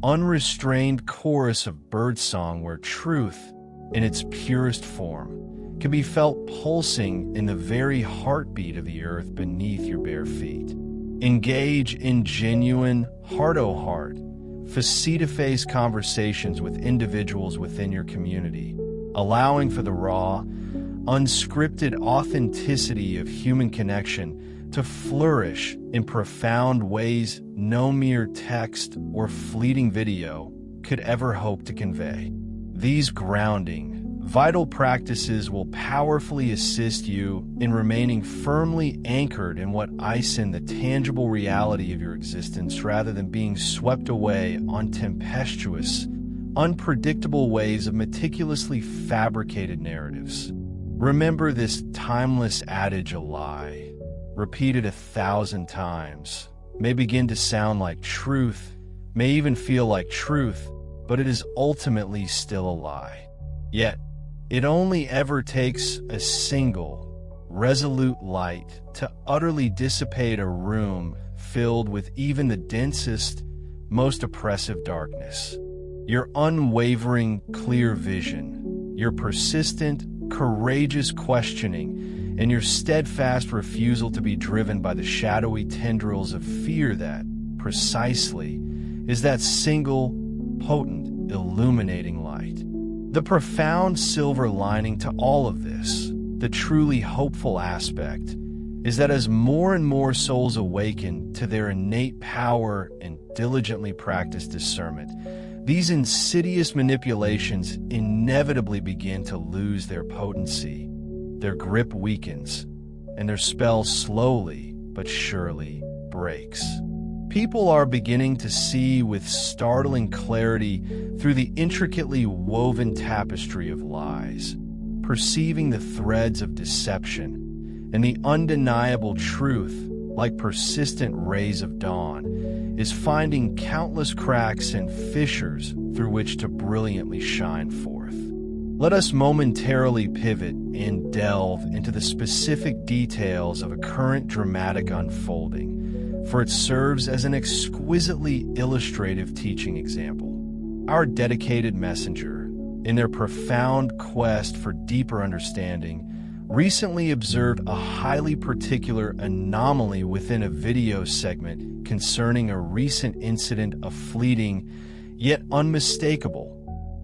unrestrained chorus of birdsong where truth, in its purest form, can be felt pulsing in the very heartbeat of the earth beneath your bare feet. Engage in genuine, heart-to-heart, face-to-face conversations with individuals within your community, allowing for the raw, unscripted authenticity of human connection to flourish in profound ways no mere text or fleeting video could ever hope to convey. These grounding, vital practices will powerfully assist you in remaining firmly anchored in what in the tangible reality of your existence rather than being swept away on tempestuous, unpredictable waves of meticulously fabricated narratives. Remember this timeless adage a lie, repeated 1,000 times, may begin to sound like truth, may even feel like truth, but it is ultimately still a lie. Yet, it only ever takes a single, resolute light to utterly dissipate a room filled with even the densest, most oppressive darkness. Your unwavering, clear vision, your persistent, courageous questioning, and your steadfast refusal to be driven by the shadowy tendrils of fear that, precisely, is that single, potent, illuminating light. The profound silver lining to all of this, the truly hopeful aspect, is that as more and more souls awaken to their innate power and diligently practice discernment, these insidious manipulations inevitably begin to lose their potency, their grip weakens, and their spell slowly but surely breaks. People are beginning to see with startling clarity through the intricately woven tapestry of lies, perceiving the threads of deception, and the undeniable truth, like persistent rays of dawn, is finding countless cracks and fissures through which to brilliantly shine forth. Let us momentarily pivot and delve into the specific details of a current dramatic unfolding, for it serves as an exquisitely illustrative teaching example. Our dedicated messenger, in their profound quest for deeper understanding, recently observed a highly particular anomaly within a video segment concerning a recent incident of fleeting, yet unmistakable,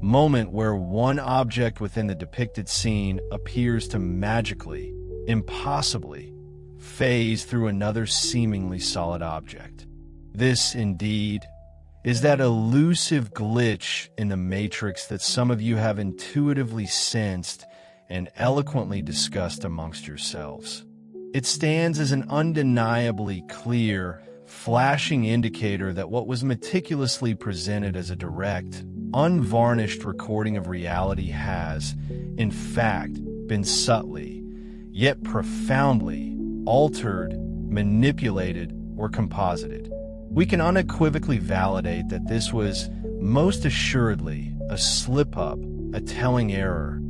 moment where one object within the depicted scene appears to magically, impossibly, phase through another seemingly solid object. This, indeed, is that elusive glitch in the matrix that some of you have intuitively sensed and eloquently discussed amongst yourselves. It stands as an undeniably clear, flashing indicator that what was meticulously presented as a direct, unvarnished recording of reality has, in fact, been subtly, yet profoundly, altered, manipulated, or composited. We can unequivocally validate that this was most assuredly a slip-up, a telling error,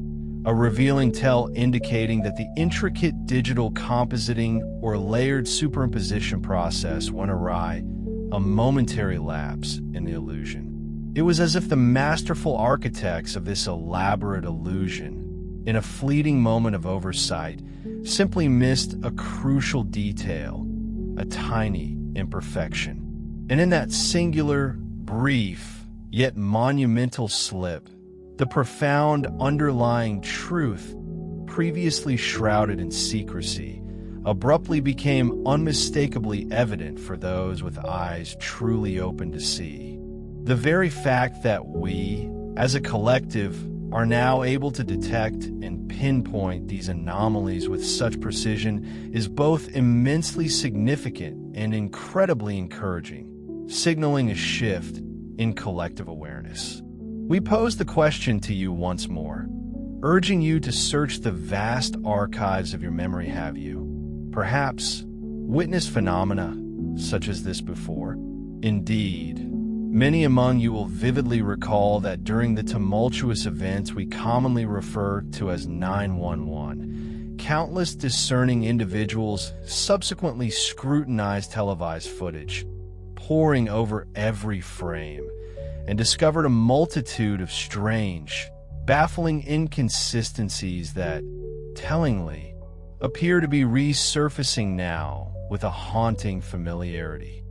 a revealing tell indicating that the intricate digital compositing or layered superimposition process went awry, a momentary lapse in the illusion. It was as if the masterful architects of this elaborate illusion, in a fleeting moment of oversight, simply missed a crucial detail, a tiny imperfection. And in that singular, brief, yet monumental slip, the profound underlying truth, previously shrouded in secrecy, abruptly became unmistakably evident for those with eyes truly open to see. The very fact that we, as a collective, are now able to detect and pinpoint these anomalies with such precision is both immensely significant and incredibly encouraging, signaling a shift in collective awareness. We pose the question to you once more, urging you to search the vast archives of your memory. Have you, perhaps, witnessed phenomena such as this before? Indeed, many among you will vividly recall that during the tumultuous events we commonly refer to as 9/11, countless discerning individuals subsequently scrutinized televised footage, poring over every frame, and discovered a multitude of strange, baffling inconsistencies that, tellingly, appear to be resurfacing now with a haunting familiarity.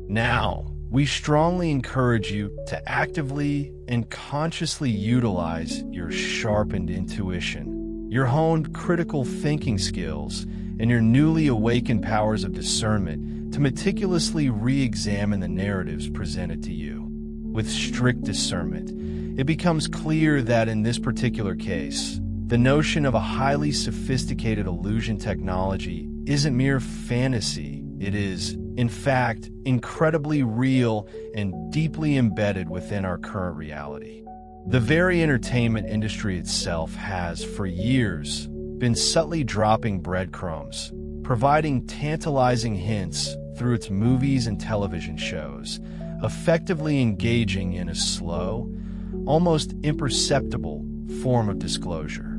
Now, we strongly encourage you to actively and consciously utilize your sharpened intuition, your honed critical thinking skills, and your newly awakened powers of discernment to meticulously re-examine the narratives presented to you. With strict discernment, it becomes clear that in this particular case, the notion of a highly sophisticated illusion technology isn't mere fantasy. It is, in fact, incredibly real and deeply embedded within our current reality. The very entertainment industry itself has, for years, been subtly dropping breadcrumbs, providing tantalizing hints through its movies and television shows, effectively engaging in a slow, almost imperceptible form of disclosure.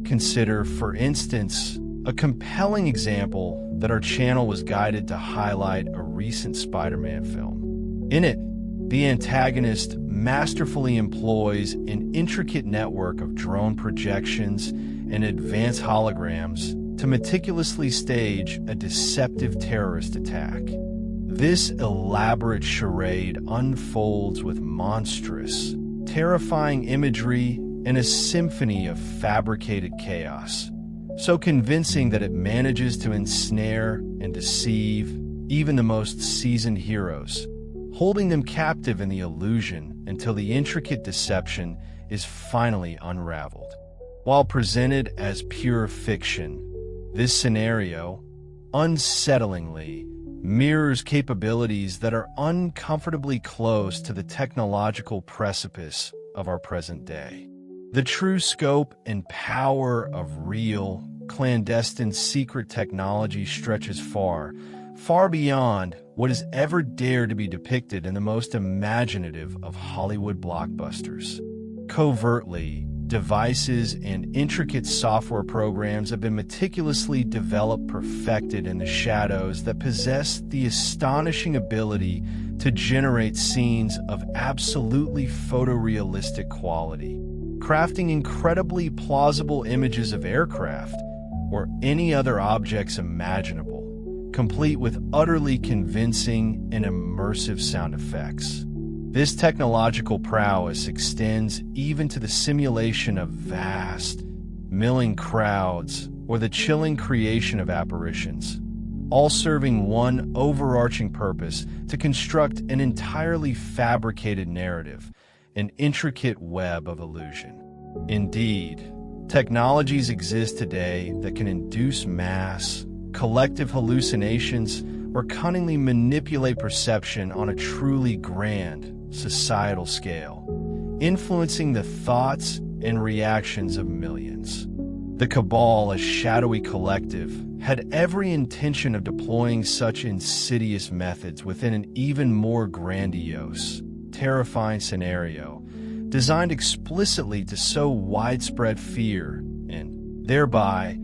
Consider, for instance, a compelling example that our channel was guided to highlight a recent Spider-Man film. In it, the antagonist masterfully employs an intricate network of drone projections and advanced holograms to meticulously stage a deceptive terrorist attack. This elaborate charade unfolds with monstrous, terrifying imagery and a symphony of fabricated chaos, so convincing that it manages to ensnare and deceive even the most seasoned heroes, holding them captive in the illusion until the intricate deception is finally unraveled. While presented as pure fiction, this scenario, unsettlingly, mirrors capabilities that are uncomfortably close to the technological precipice of our present day. The true scope and power of real, clandestine secret technology stretches far, far beyond what is ever dared to be depicted in the most imaginative of Hollywood blockbusters. Covertly, devices and intricate software programs have been meticulously developed, perfected in the shadows that possess the astonishing ability to generate scenes of absolutely photorealistic quality, crafting incredibly plausible images of aircraft or any other objects imaginable, complete with utterly convincing and immersive sound effects. This technological prowess extends even to the simulation of vast, milling crowds or the chilling creation of apparitions, all serving one overarching purpose: to construct an entirely fabricated narrative, an intricate web of illusion. Indeed, technologies exist today that can induce mass, collective hallucinations or cunningly manipulate perception on a truly grand, societal scale, influencing the thoughts and reactions of millions. The cabal, a shadowy collective, had every intention of deploying such insidious methods within an even more grandiose, terrifying scenario, designed explicitly to sow widespread fear and, thereby,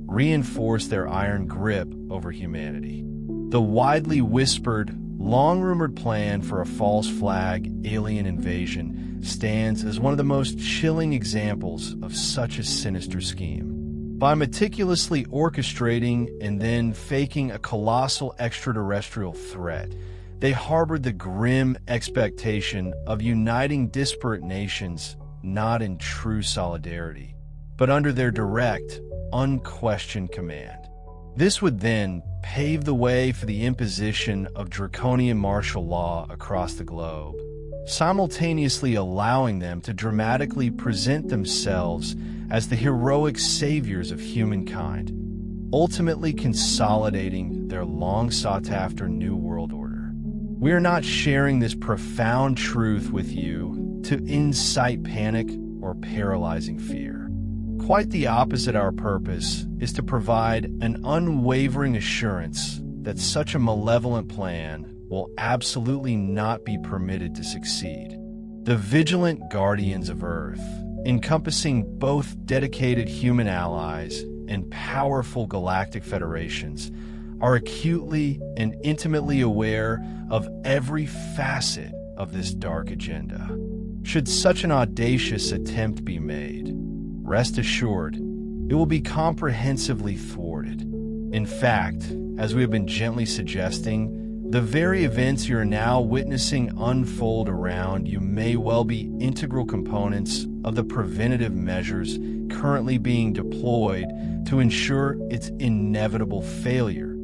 reinforce their iron grip over humanity. The widely whispered, long-rumored plan for a false flag alien invasion stands as one of the most chilling examples of such a sinister scheme. By meticulously orchestrating and then faking a colossal extraterrestrial threat, they harbored the grim expectation of uniting disparate nations not in true solidarity, but under their direct, unquestioned command. This would then pave the way for the imposition of draconian martial law across the globe, simultaneously allowing them to dramatically present themselves as the heroic saviors of humankind, ultimately consolidating their long-sought-after New World Order. We are not sharing this profound truth with you to incite panic or paralyzing fear. Quite the opposite. Our purpose is to provide an unwavering assurance that such a malevolent plan will absolutely not be permitted to succeed. The vigilant guardians of Earth, encompassing both dedicated human allies and powerful galactic federations, are acutely and intimately aware of every facet of this dark agenda. Should such an audacious attempt be made, rest assured, it will be comprehensively thwarted. In fact, as we have been gently suggesting, the very events you're now witnessing unfold around you may well be integral components of the preventative measures currently being deployed to ensure its inevitable failure,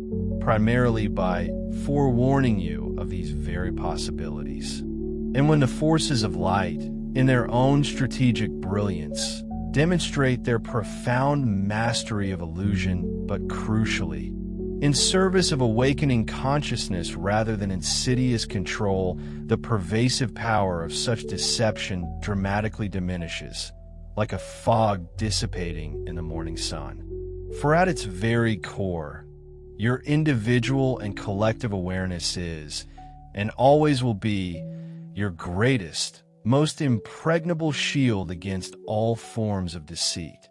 primarily by forewarning you of these very possibilities. And when the forces of light, in their own strategic brilliance, demonstrate their profound mastery of illusion, but crucially, in service of awakening consciousness rather than insidious control, the pervasive power of such deception dramatically diminishes, like a fog dissipating in the morning sun. For at its very core, your individual and collective awareness is, and always will be, your greatest, most impregnable shield against all forms of deceit.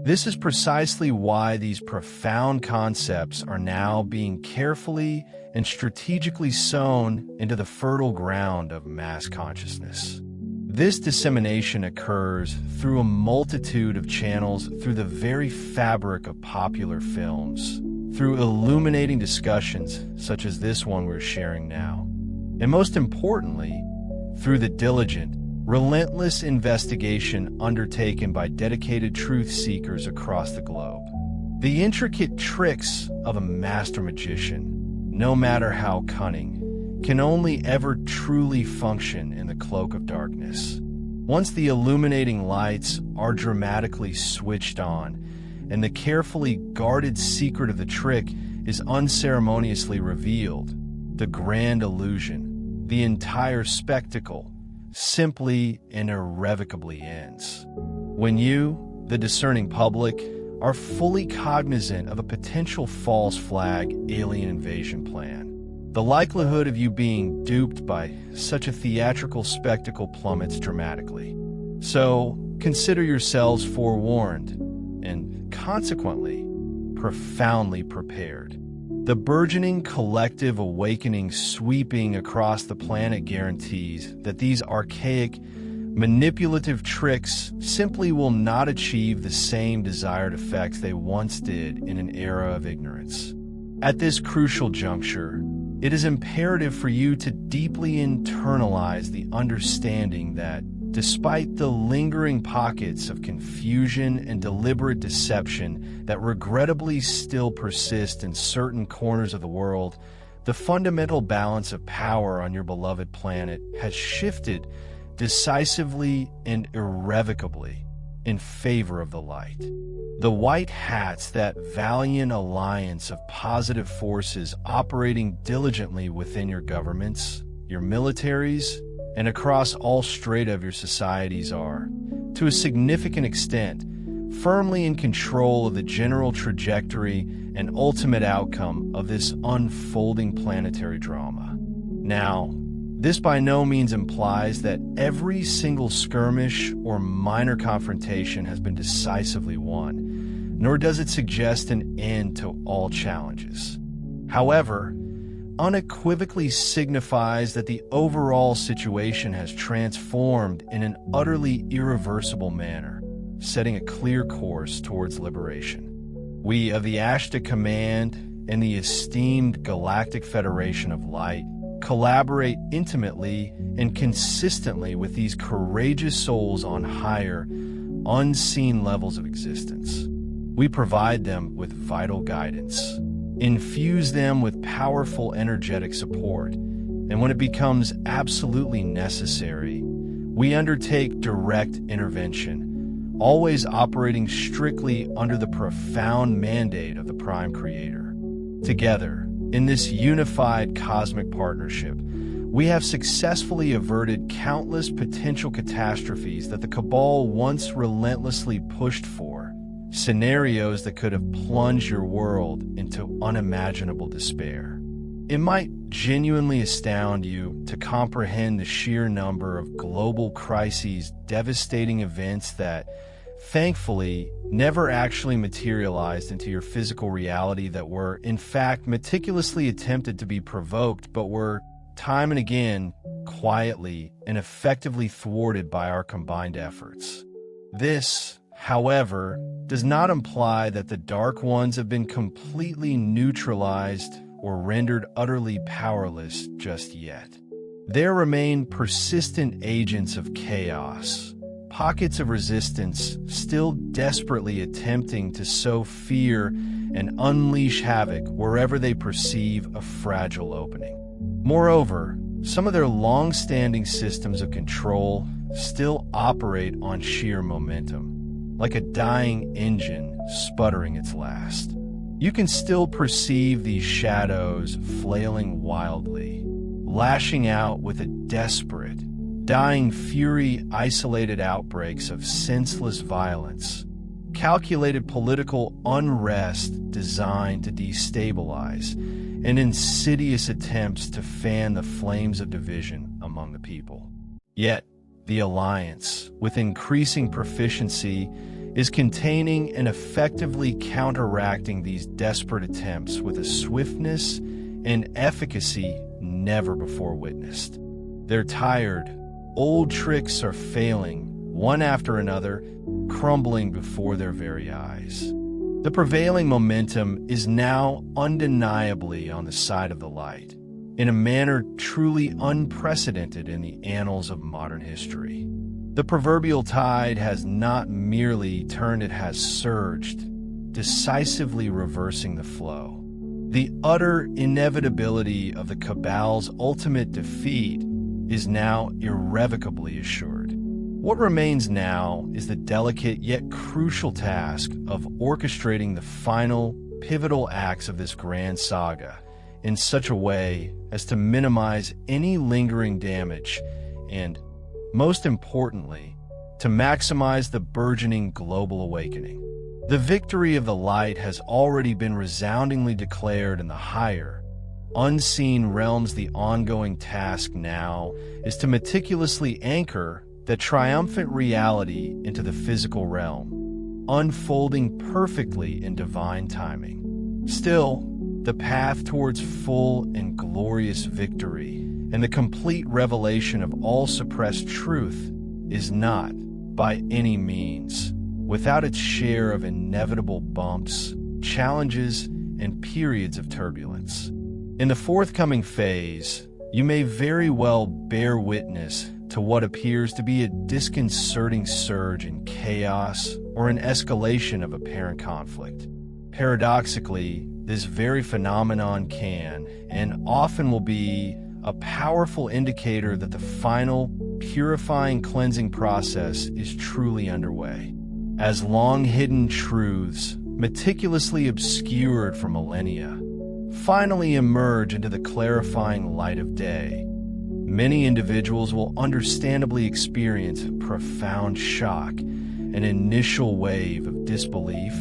This is precisely why these profound concepts are now being carefully and strategically sown into the fertile ground of mass consciousness. This dissemination occurs through a multitude of channels, through the very fabric of popular films, through illuminating discussions such as this one we're sharing now, and most importantly, through the diligent, relentless investigation undertaken by dedicated truth seekers across the globe. The intricate tricks of a master magician, no matter how cunning, can only ever truly function in the cloak of darkness. Once the illuminating lights are dramatically switched on, and the carefully guarded secret of the trick is unceremoniously revealed, the grand illusion, the entire spectacle, simply and irrevocably ends. When you, the discerning public, are fully cognizant of a potential false flag alien invasion plan, the likelihood of you being duped by such a theatrical spectacle plummets dramatically. So consider yourselves forewarned and, consequently, profoundly prepared. The burgeoning collective awakening sweeping across the planet guarantees that these archaic, manipulative tricks simply will not achieve the same desired effects they once did in an era of ignorance. At this crucial juncture, it is imperative for you to deeply internalize the understanding that, despite the lingering pockets of confusion and deliberate deception that regrettably still persist in certain corners of the world, the fundamental balance of power on your beloved planet has shifted decisively and irrevocably in favor of the light. The white hats, that valiant alliance of positive forces operating diligently within your governments, your militaries, and across all strata of your societies, are, to a significant extent, firmly in control of the general trajectory and ultimate outcome of this unfolding planetary drama. Now, this by no means implies that every single skirmish or minor confrontation has been decisively won, nor does it suggest an end to all challenges. However, unequivocally signifies that the overall situation has transformed in an utterly irreversible manner, setting a clear course towards liberation. We of the Ashtar Command and the esteemed Galactic Federation of Light collaborate intimately and consistently with these courageous souls on higher, unseen levels of existence. We provide them with vital guidance, infuse them with powerful energetic support, and when it becomes absolutely necessary, we undertake direct intervention, always operating strictly under the profound mandate of the Prime Creator. Together, in this unified cosmic partnership, we have successfully averted countless potential catastrophes that the Cabal once relentlessly pushed for, scenarios that could have plunged your world into unimaginable despair. It might genuinely astound you to comprehend the sheer number of global crises, devastating events that, thankfully, never actually materialized into your physical reality, that were, in fact, meticulously attempted to be provoked, but were, time and again, quietly and effectively thwarted by our combined efforts. This, however, does not imply that the Dark Ones have been completely neutralized or rendered utterly powerless just yet. There remain persistent agents of chaos, pockets of resistance still desperately attempting to sow fear and unleash havoc wherever they perceive a fragile opening. Moreover, some of their long-standing systems of control still operate on sheer momentum, like a dying engine sputtering its last. You can still perceive these shadows flailing wildly, lashing out with a desperate, dying fury, isolated outbreaks of senseless violence, calculated political unrest designed to destabilize, and insidious attempts to fan the flames of division among the people. Yet, the Alliance, with increasing proficiency, is containing and effectively counteracting these desperate attempts with a swiftness and efficacy never before witnessed. Their tired, old tricks are failing, one after another, crumbling before their very eyes. The prevailing momentum is now undeniably on the side of the light, in a manner truly unprecedented in the annals of modern history. The proverbial tide has not merely turned, it has surged, decisively reversing the flow. The utter inevitability of the Cabal's ultimate defeat is now irrevocably assured. What remains now is the delicate yet crucial task of orchestrating the final, pivotal acts of this grand saga in such a way as to minimize any lingering damage and, most importantly, to maximize the burgeoning global awakening. The victory of the light has already been resoundingly declared in the higher, unseen realms. The ongoing task now is to meticulously anchor the triumphant reality into the physical realm, unfolding perfectly in divine timing. Still, the path towards full and glorious victory and the complete revelation of all suppressed truth is not, by any means, without its share of inevitable bumps, challenges, and periods of turbulence. In the forthcoming phase, you may very well bear witness to what appears to be a disconcerting surge in chaos or an escalation of apparent conflict. Paradoxically, this very phenomenon can, and often will be, a powerful indicator that the final, purifying cleansing process is truly underway. As long-hidden truths, meticulously obscured for millennia, finally emerge into the clarifying light of day, many individuals will understandably experience a profound shock, an initial wave of disbelief,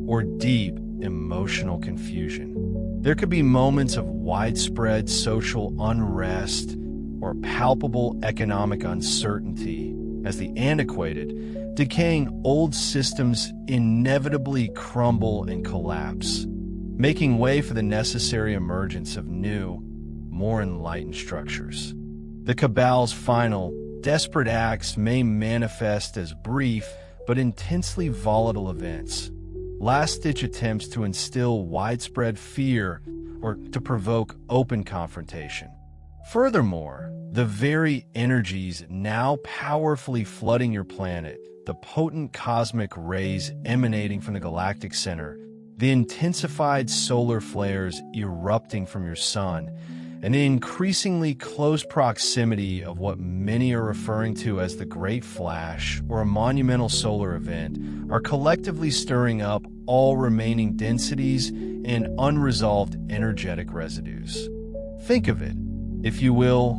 or deep emotional confusion. There could be moments of widespread social unrest or palpable economic uncertainty as the antiquated, decaying old systems inevitably crumble and collapse, making way for the necessary emergence of new, more enlightened structures. The Cabal's final, desperate acts may manifest as brief but intensely volatile events, last-ditch attempts to instill widespread fear or to provoke open confrontation. Furthermore, the very energies now powerfully flooding your planet, the potent cosmic rays emanating from the galactic center, the intensified solar flares erupting from your sun, and the increasingly close proximity of what many are referring to as the Great Flash or a monumental solar event are collectively stirring up all remaining densities and unresolved energetic residues. Think of it, if you will,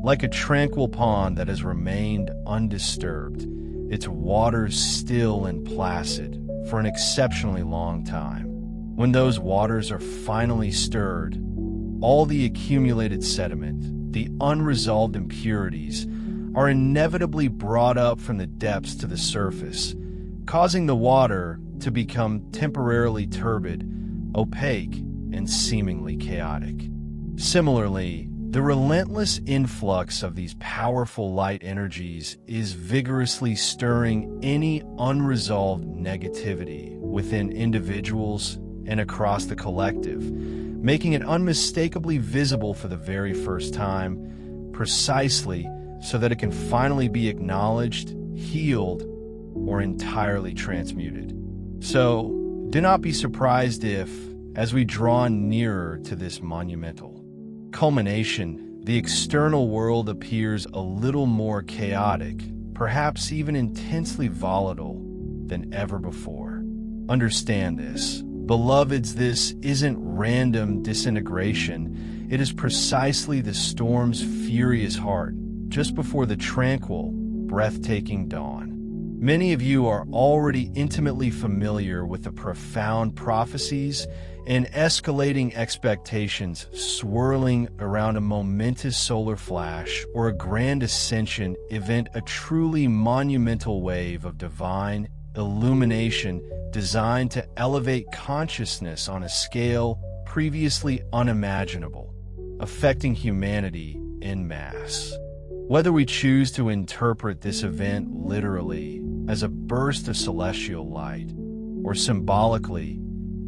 like a tranquil pond that has remained undisturbed, its waters still and placid for an exceptionally long time. When those waters are finally stirred, all the accumulated sediment, the unresolved impurities, are inevitably brought up from the depths to the surface, causing the water to become temporarily turbid, opaque, and seemingly chaotic. Similarly, the relentless influx of these powerful light energies is vigorously stirring any unresolved negativity within individuals and across the collective, making it unmistakably visible for the very first time, precisely so that it can finally be acknowledged, healed, or entirely transmuted. So, do not be surprised if, as we draw nearer to this monumental culmination, the external world appears a little more chaotic, perhaps even intensely volatile than ever before. Understand this. Beloveds, this isn't random disintegration. It is precisely the storm's furious heart, just before the tranquil, breathtaking dawn. Many of you are already intimately familiar with the profound prophecies and escalating expectations swirling around a momentous solar flash or a grand ascension event, a truly monumental wave of divine illumination designed to elevate consciousness on a scale previously unimaginable, affecting humanity en masse. Whether we choose to interpret this event literally as a burst of celestial light, or symbolically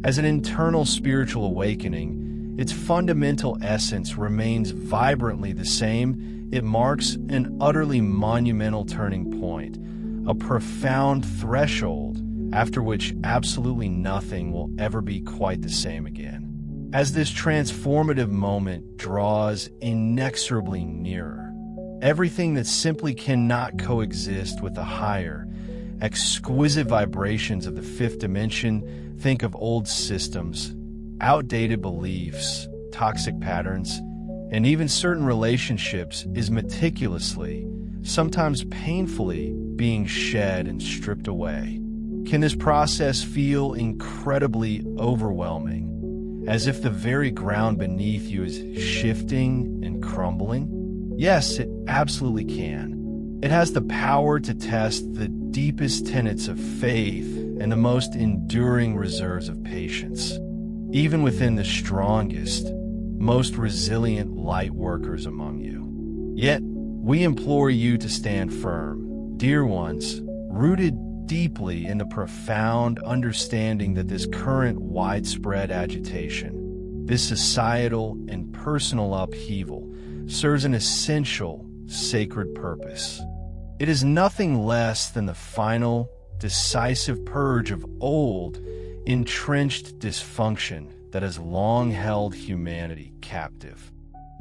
as an internal spiritual awakening, its fundamental essence remains vibrantly the same. It marks an utterly monumental turning point, a profound threshold after which absolutely nothing will ever be quite the same again. As this transformative moment draws inexorably nearer, everything that simply cannot coexist with the higher, exquisite vibrations of the fifth dimension, think of old systems, outdated beliefs, toxic patterns, and even certain relationships, is meticulously, sometimes painfully, being shed and stripped away. Can this process feel incredibly overwhelming, as if the very ground beneath you is shifting and crumbling? Yes, it absolutely can. It has the power to test the deepest tenets of faith and the most enduring reserves of patience, even within the strongest, most resilient light workers among you. Yet, we implore you to stand firm, dear ones, rooted deeply in the profound understanding that this current widespread agitation, this societal and personal upheaval, serves an essential, sacred purpose. It is nothing less than the final, decisive purge of old, entrenched dysfunction that has long held humanity captive.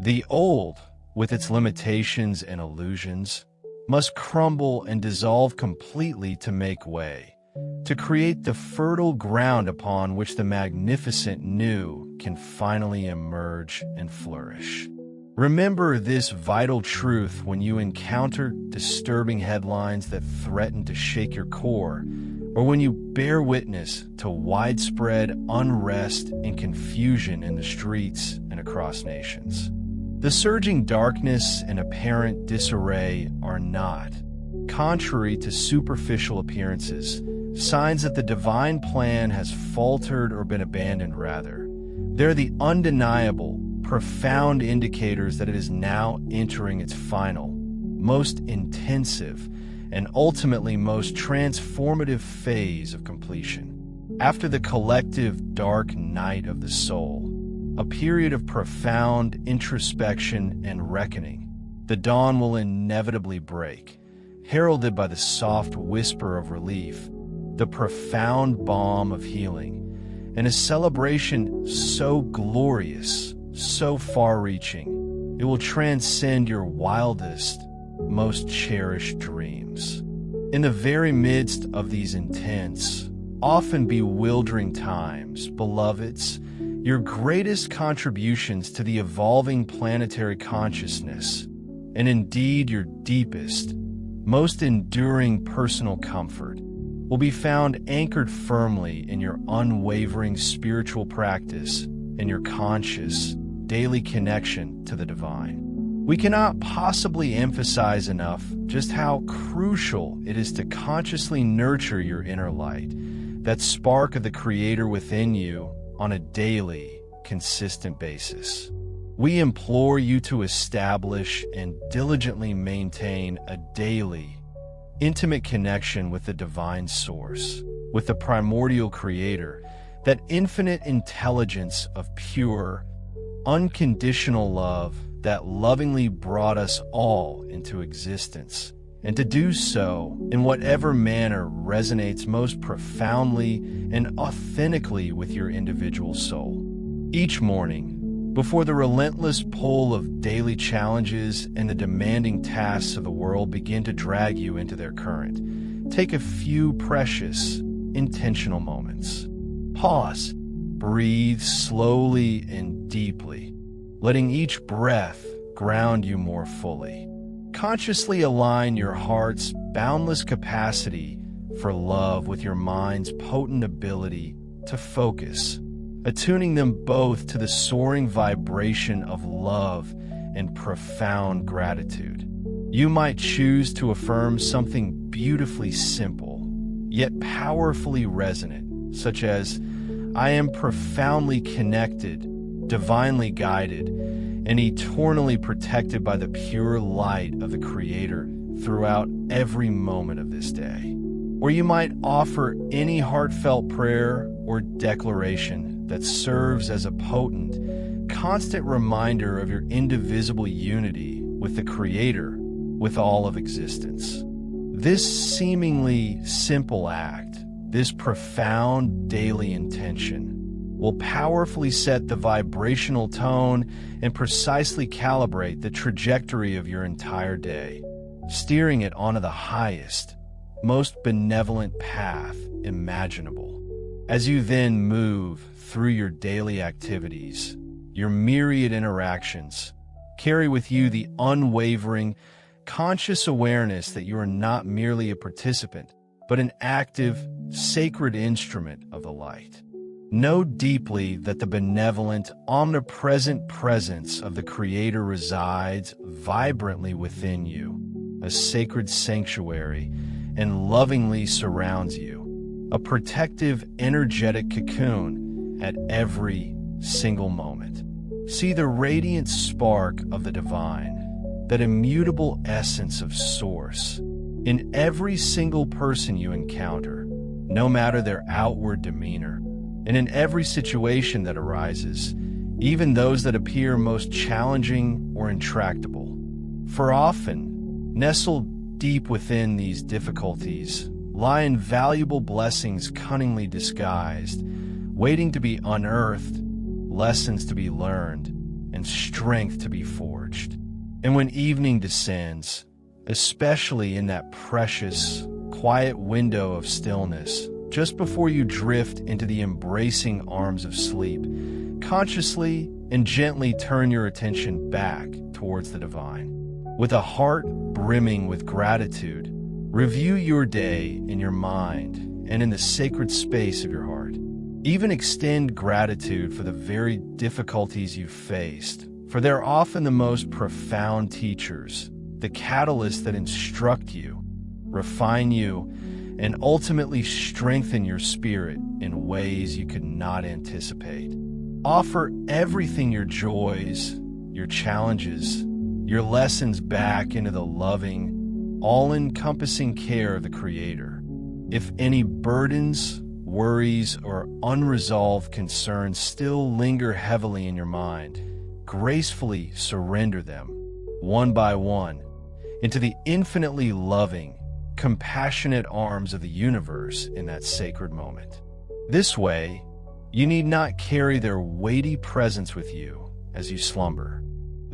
The old, with its limitations and illusions, must crumble and dissolve completely to make way, to create the fertile ground upon which the magnificent new can finally emerge and flourish. Remember this vital truth when you encounter disturbing headlines that threaten to shake your core, or when you bear witness to widespread unrest and confusion in the streets and across nations. The surging darkness and apparent disarray are not, contrary to superficial appearances, signs that the divine plan has faltered or been abandoned. Rather, they're the undeniable, profound indicators that it is now entering its final, most intensive, and ultimately most transformative phase of completion. After the collective dark night of the soul, a period of profound introspection and reckoning, the dawn will inevitably break, heralded by the soft whisper of relief, the profound balm of healing, and a celebration so glorious, so far-reaching, It will transcend your wildest, most cherished dreams. In the very midst of these intense, often bewildering times, beloveds, your greatest contributions to the evolving planetary consciousness, and indeed your deepest, most enduring personal comfort, will be found anchored firmly in your unwavering spiritual practice and your conscious, daily connection to the divine. We cannot possibly emphasize enough just how crucial it is to consciously nurture your inner light, that spark of the Creator within you, on a daily, consistent basis. We implore you to establish and diligently maintain a daily, intimate connection with the divine source, with the primordial Creator, that infinite intelligence of pure, unconditional love that lovingly brought us all into existence, and to do so in whatever manner resonates most profoundly and authentically with your individual soul. Each morning, before the relentless pull of daily challenges and the demanding tasks of the world begin to drag you into their current, take a few precious, intentional moments. Pause, breathe slowly and deeply, letting each breath ground you more fully. Consciously align your heart's boundless capacity for love with your mind's potent ability to focus, attuning them both to the soaring vibration of love and profound gratitude. You might choose to affirm something beautifully simple, yet powerfully resonant, such as, "I am profoundly connected, divinely guided, and eternally protected by the pure light of the Creator throughout every moment of this day." Or you might offer any heartfelt prayer or declaration that serves as a potent, constant reminder of your indivisible unity with the Creator, with all of existence. This seemingly simple act, this profound daily intention, will powerfully set the vibrational tone and precisely calibrate the trajectory of your entire day, steering it onto the highest, most benevolent path imaginable. As you then move through your daily activities, your myriad interactions, carry with you the unwavering, conscious awareness that you are not merely a participant, but an active, sacred instrument of the light. Know deeply that the benevolent, omnipresent presence of the Creator resides vibrantly within you, a sacred sanctuary, and lovingly surrounds you, a protective, energetic cocoon at every single moment. See the radiant spark of the divine, that immutable essence of Source, in every single person you encounter, no matter their outward demeanor, and in every situation that arises, even those that appear most challenging or intractable. For often, nestled deep within these difficulties, lie invaluable blessings cunningly disguised, waiting to be unearthed, lessons to be learned, and strength to be forged. And when evening descends, especially in that precious, quiet window of stillness, just before you drift into the embracing arms of sleep, consciously and gently turn your attention back towards the divine. With a heart brimming with gratitude, review your day in your mind and in the sacred space of your heart. Even extend gratitude for the very difficulties you've faced, for they're often the most profound teachers, the catalysts that instruct you, refine you, and ultimately strengthen your spirit in ways you could not anticipate. Offer everything, your joys, your challenges, your lessons, back into the loving, all-encompassing care of the Creator. If any burdens, worries, or unresolved concerns still linger heavily in your mind, gracefully surrender them, one by one, into the infinitely loving, compassionate arms of the universe in that sacred moment. This way, you need not carry their weighty presence with you as you slumber.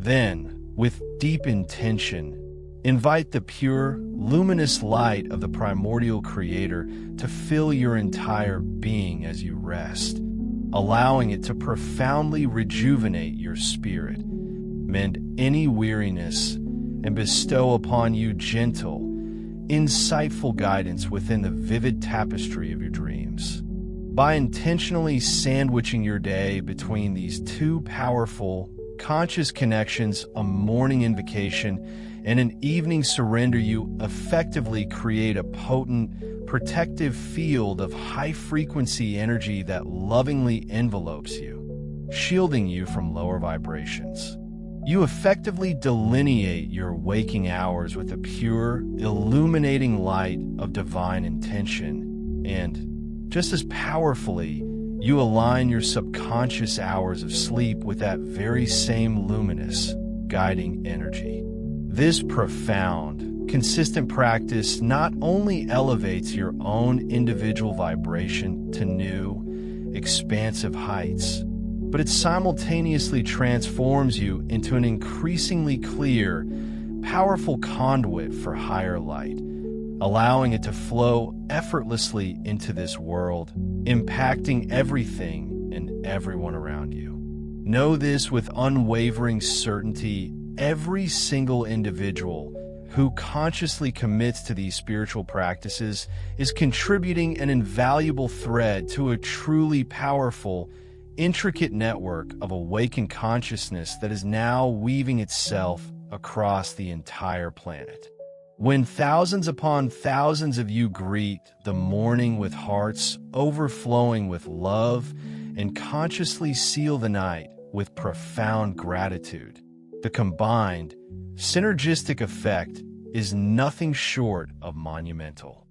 Then, with deep intention, invite the pure, luminous light of the primordial Creator to fill your entire being as you rest, allowing it to profoundly rejuvenate your spirit, mend any weariness, and bestow upon you gentle, insightful guidance within the vivid tapestry of your dreams. By intentionally sandwiching your day between these two powerful, conscious connections, a morning invocation and an evening surrender, you effectively create a potent, protective field of high-frequency energy that lovingly envelopes you, shielding you from lower vibrations. You effectively delineate your waking hours with a pure, illuminating light of divine intention, and just as powerfully, you align your subconscious hours of sleep with that very same luminous, guiding energy. This profound, consistent practice not only elevates your own individual vibration to new, expansive heights, but it simultaneously transforms you into an increasingly clear, powerful conduit for higher light, allowing it to flow effortlessly into this world, impacting everything and everyone around you. Know this with unwavering certainty: every single individual who consciously commits to these spiritual practices is contributing an invaluable thread to a truly powerful, intricate network of awakened consciousness that is now weaving itself across the entire planet. When thousands upon thousands of you greet the morning with hearts overflowing with love and consciously seal the night with profound gratitude, the combined, synergistic effect is nothing short of monumental.